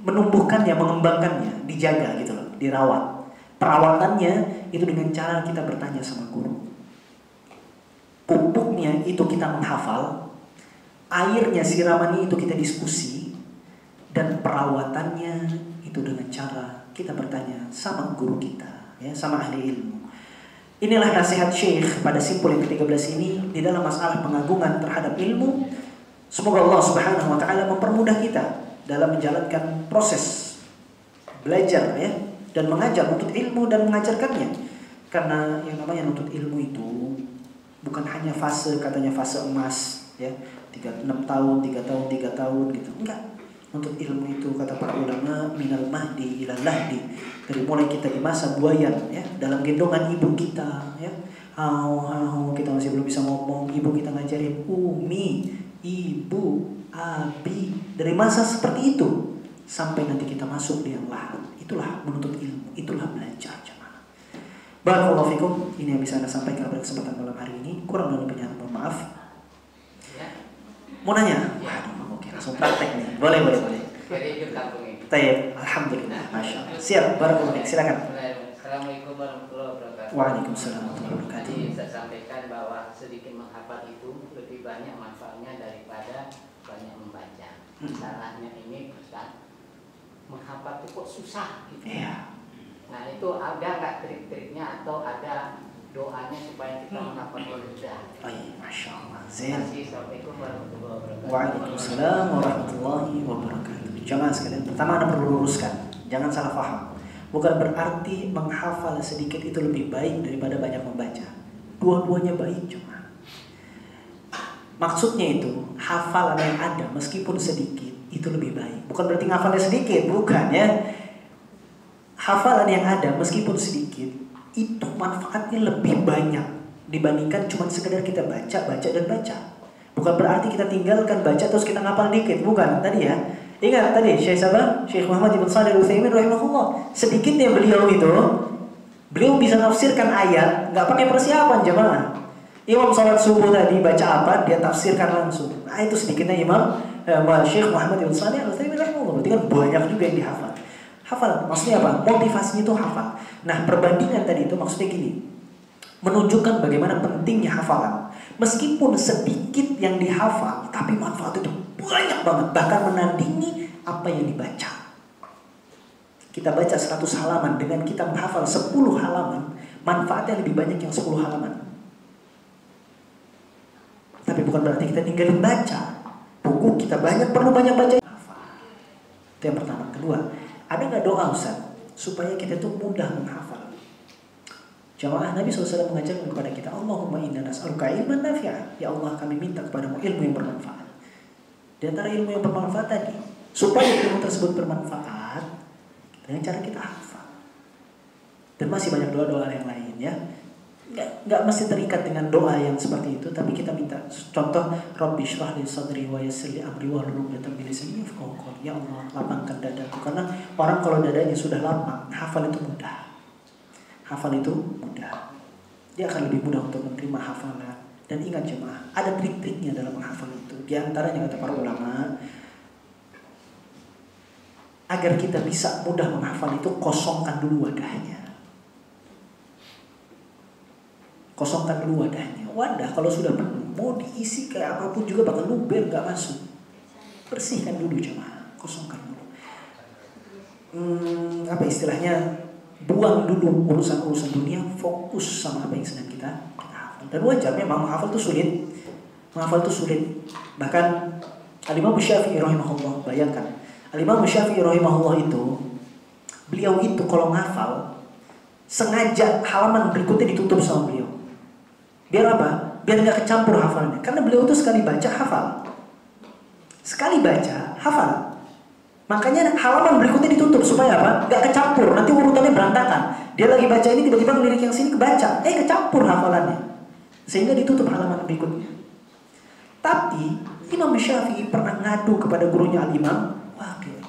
menumbuhkannya, mengembangkannya, dijaga gitu loh, dirawat. Perawatannya itu dengan cara kita bertanya sama guru. Pupuknya itu kita menghafal, airnya, siramannya itu kita diskusi, dan perawatannya itu dengan cara kita bertanya sama guru kita, ya, sama ahli ilmu. Inilah nasihat Syekh pada simpul yang ke-13 ini di dalam masalah pengagungan terhadap ilmu. Semoga Allah Subhanahu wa taala mempermudah kita dalam menjalankan proses belajar, ya, dan mengajar, menuntut ilmu dan mengajarkannya. Karena yang namanya menuntut ilmu itu bukan hanya fase, katanya fase emas, ya, 6 tahun, 3 tahun, 3 tahun gitu. Enggak. Untuk ilmu itu kata para ulama minal mahdi ilal lahdi, dari mulai kita di masa buayan, ya, dalam gendongan ibu kita, ya, kita masih belum bisa ngomong, ibu kita ngajarin umi, ibu, abi, dari masa seperti itu sampai nanti kita masuk di yang lahat. Itulah menuntut ilmu, itulah belajar, jemaah. Barakallahu fikum. Ini yang bisa Anda sampaikan pada kesempatan malam hari ini. Kurang dan lebihnya mohon maaf. Mau nanya? Waduh, oke, langsung praktek nih. Boleh. Tayyib, alhamdulillah, masya Allah. Siap, barakallahu fikum. Silakan. Assalamualaikum warahmatullahi wabarakatuh. Waalaikumsalam warahmatullahi wabarakatuh. Tadi saya sampaikan bahwa sedikit menghafal itu lebih banyak manfaatnya daripada banyak membaca. Salahnya ini Ustaz, menghafal itu kok susah gitu. Iya. Nah itu ada nggak trik-triknya atau ada doanya supaya kita menghafal mudah? Oh iya, masya Allah. Zain. Assalamualaikum warahmatullahi wabarakatuh. Waalaikumsalam warahmatullahi wabarakatuh. Jamaah sekalian, pertama Anda perlu luruskan, jangan salah paham. Bukan berarti menghafal sedikit itu lebih baik daripada banyak membaca. Dua-duanya baik, cuma maksudnya itu hafalan yang ada meskipun sedikit itu lebih baik. Bukan berarti ngafalnya sedikit, bukan, ya. Hafalan yang ada meskipun sedikit itu manfaatnya lebih banyak dibandingkan cuma sekedar kita baca dan baca. Bukan berarti kita tinggalkan baca terus kita ngapal dikit, bukan. Tadi, ya, ingat tadi Syekh Muhammad ibn Shalih Al-Utsaimin rahimahullah, sedikitnya beliau bisa nafsirkan ayat nggak pakai persiapan, jemaah. Imam salat subuh tadi baca apa, dia tafsirkan langsung. Nah, itu sedikitnya Syekh Muhammad ibn Shalih Al-Utsaimin rahimahullah. Berarti kan banyak juga yang dihafal. Hafal maksudnya apa? Motivasinya itu hafal. Nah, perbandingan tadi itu maksudnya gini, menunjukkan bagaimana pentingnya hafalan. Meskipun sedikit yang dihafal, tapi manfaat itu banyak banget, bahkan menandingi apa yang dibaca. Kita baca 100 halaman dengan kita menghafal 10 halaman, manfaatnya lebih banyak yang 10 halaman. Tapi bukan berarti kita tinggalin baca. Buku kita perlu banyak baca. Itu yang pertama. Kedua, ada nggak doa Ustaz supaya kita tuh mudah menghafal? Jamaah, Nabi SAW mengajarkan kepada kita, Allahumma inna nas'aluka ilman nafi'ah. Ya Allah, kami minta kepadamu ilmu yang bermanfaat. Di antara ilmu yang bermanfaat tadi, supaya ilmu tersebut bermanfaat, dengan cara kita hafal. Dan masih banyak doa-doa yang lain, ya. Nggak mesti terikat dengan doa yang seperti itu, tapi kita minta. Contoh, Rabbi shrah li sadri wa yassir li amri wahlul 'uqdatam min lisani yafqahu qawli. Ya Allah, lapangkan dadaku. Karena orang kalau dadanya sudah lapang, hafal itu mudah. Hafal itu mudah. Dia akan lebih mudah untuk menerima hafalan. Dan ingat jemaah, ada trik-triknya dalam menghafal itu. Di antaranya kata para ulama, agar kita bisa mudah menghafal itu, kosongkan dulu wadahnya. Kosongkan dulu wadahnya. Wadah kalau sudah penuh, mau diisi kayak apapun juga bakal luber, gak masuk. Bersihkan dulu jemaah, kosongkan dulu. Apa istilahnya? Buang dulu urusan-urusan dunia, fokus sama apa yang sedang kita hafal. Dan wajar memang menghafal itu sulit. Menghafal itu sulit. Bahkan Al-Imam Syafi'i rahimahullah, bayangkan. Al-Imam Syafi'i rahimahullah itu, beliau itu kalau menghafal, sengaja halaman berikutnya ditutup sama beliau. Biar apa? Biar nggak kecampur hafalannya. Karena beliau itu sekali baca hafal. Sekali baca hafal. Makanya halaman berikutnya ditutup supaya apa? Gak kecampur, nanti urutannya berantakan. Dia lagi baca ini tiba-tiba ngelirik yang sini kebaca, kecampur hafalannya. Sehingga ditutup halaman berikutnya. Tapi Imam Syafi'i pernah ngadu kepada gurunya Al-Imam Waqi'.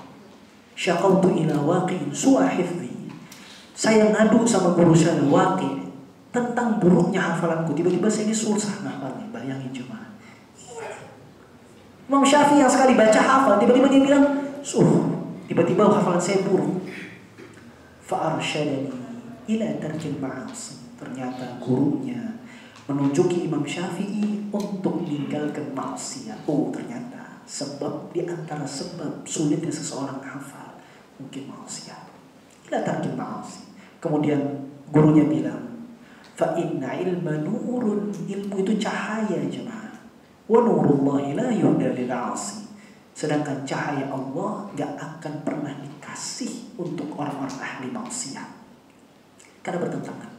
Syaqautu ila Waqi'in su'a hifdhi. Saya ngadu sama guru saya Waqi' tentang buruknya hafalanku. Tiba-tiba saya ini susah ngafalnya. Bayangin cuma. Imam Syafi'i yang sekali baca hafal, tiba-tiba dia bilang, tiba-tiba hafalan saya buruk. Fa'arsyadani ila tarkil ma'asi. Ternyata gurunya menunjuki Imam Syafi'i untuk meninggalkan maksiat. Ternyata sebab di antara sebab sulitnya seseorang hafal mungkin maksiat. Ila tarkil ma'asi. Kemudian gurunya bilang, fa inna ilma nurun, ilmu itu cahaya jemaah. Wa nurullahi la yuhda lil 'asi. Sedangkan cahaya Allah gak akan pernah dikasih untuk orang-orang ahli maksiat. Karena bertentangan.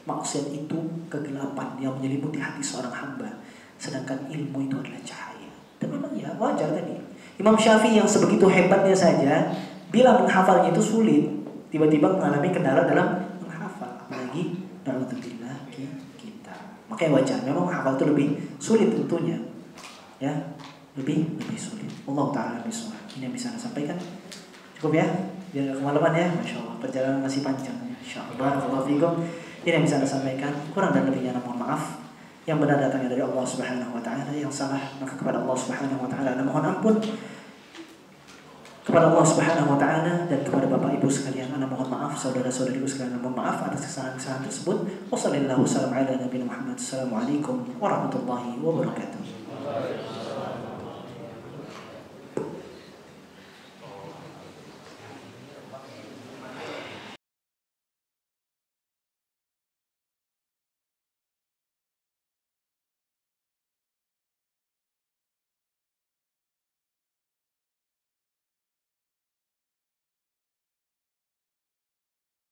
Maksiat itu kegelapan yang menyelimuti hati seorang hamba. Sedangkan ilmu itu adalah cahaya. Dan memang ya wajar tadi. Imam Syafi'i yang sebegitu hebatnya saja, bila menghafalnya itu sulit, tiba-tiba mengalami kendala dalam menghafal. Apalagi dalam billah kita. Makanya wajar. Memang menghafal itu lebih sulit tentunya. Ya, lebih sulit. Allah Ta'ala bismillah. Ini yang bisa saya sampaikan. Cukup ya? Biar kemalaman ya. Masya Allah, perjalanan masih panjang. Insya Allah. Barakallahu fikum. Ini yang bisa saya sampaikan. Kurang dan lebihnya mohon maaf. Yang benar datangnya dari Allah Subhanahu Wa Ta'ala. Yang salah maka kepada Allah Subhanahu Wa Ta'ala mohon ampun. Kepada Allah Subhanahu Wa Ta'ala dan kepada Bapak Ibu sekalian, ana mohon maaf. Saudara-saudariku sekalian, mohon maaf atas kesalahan-kesalahan tersebut. Wassalamualaikum warahmatullahi wabarakatuh.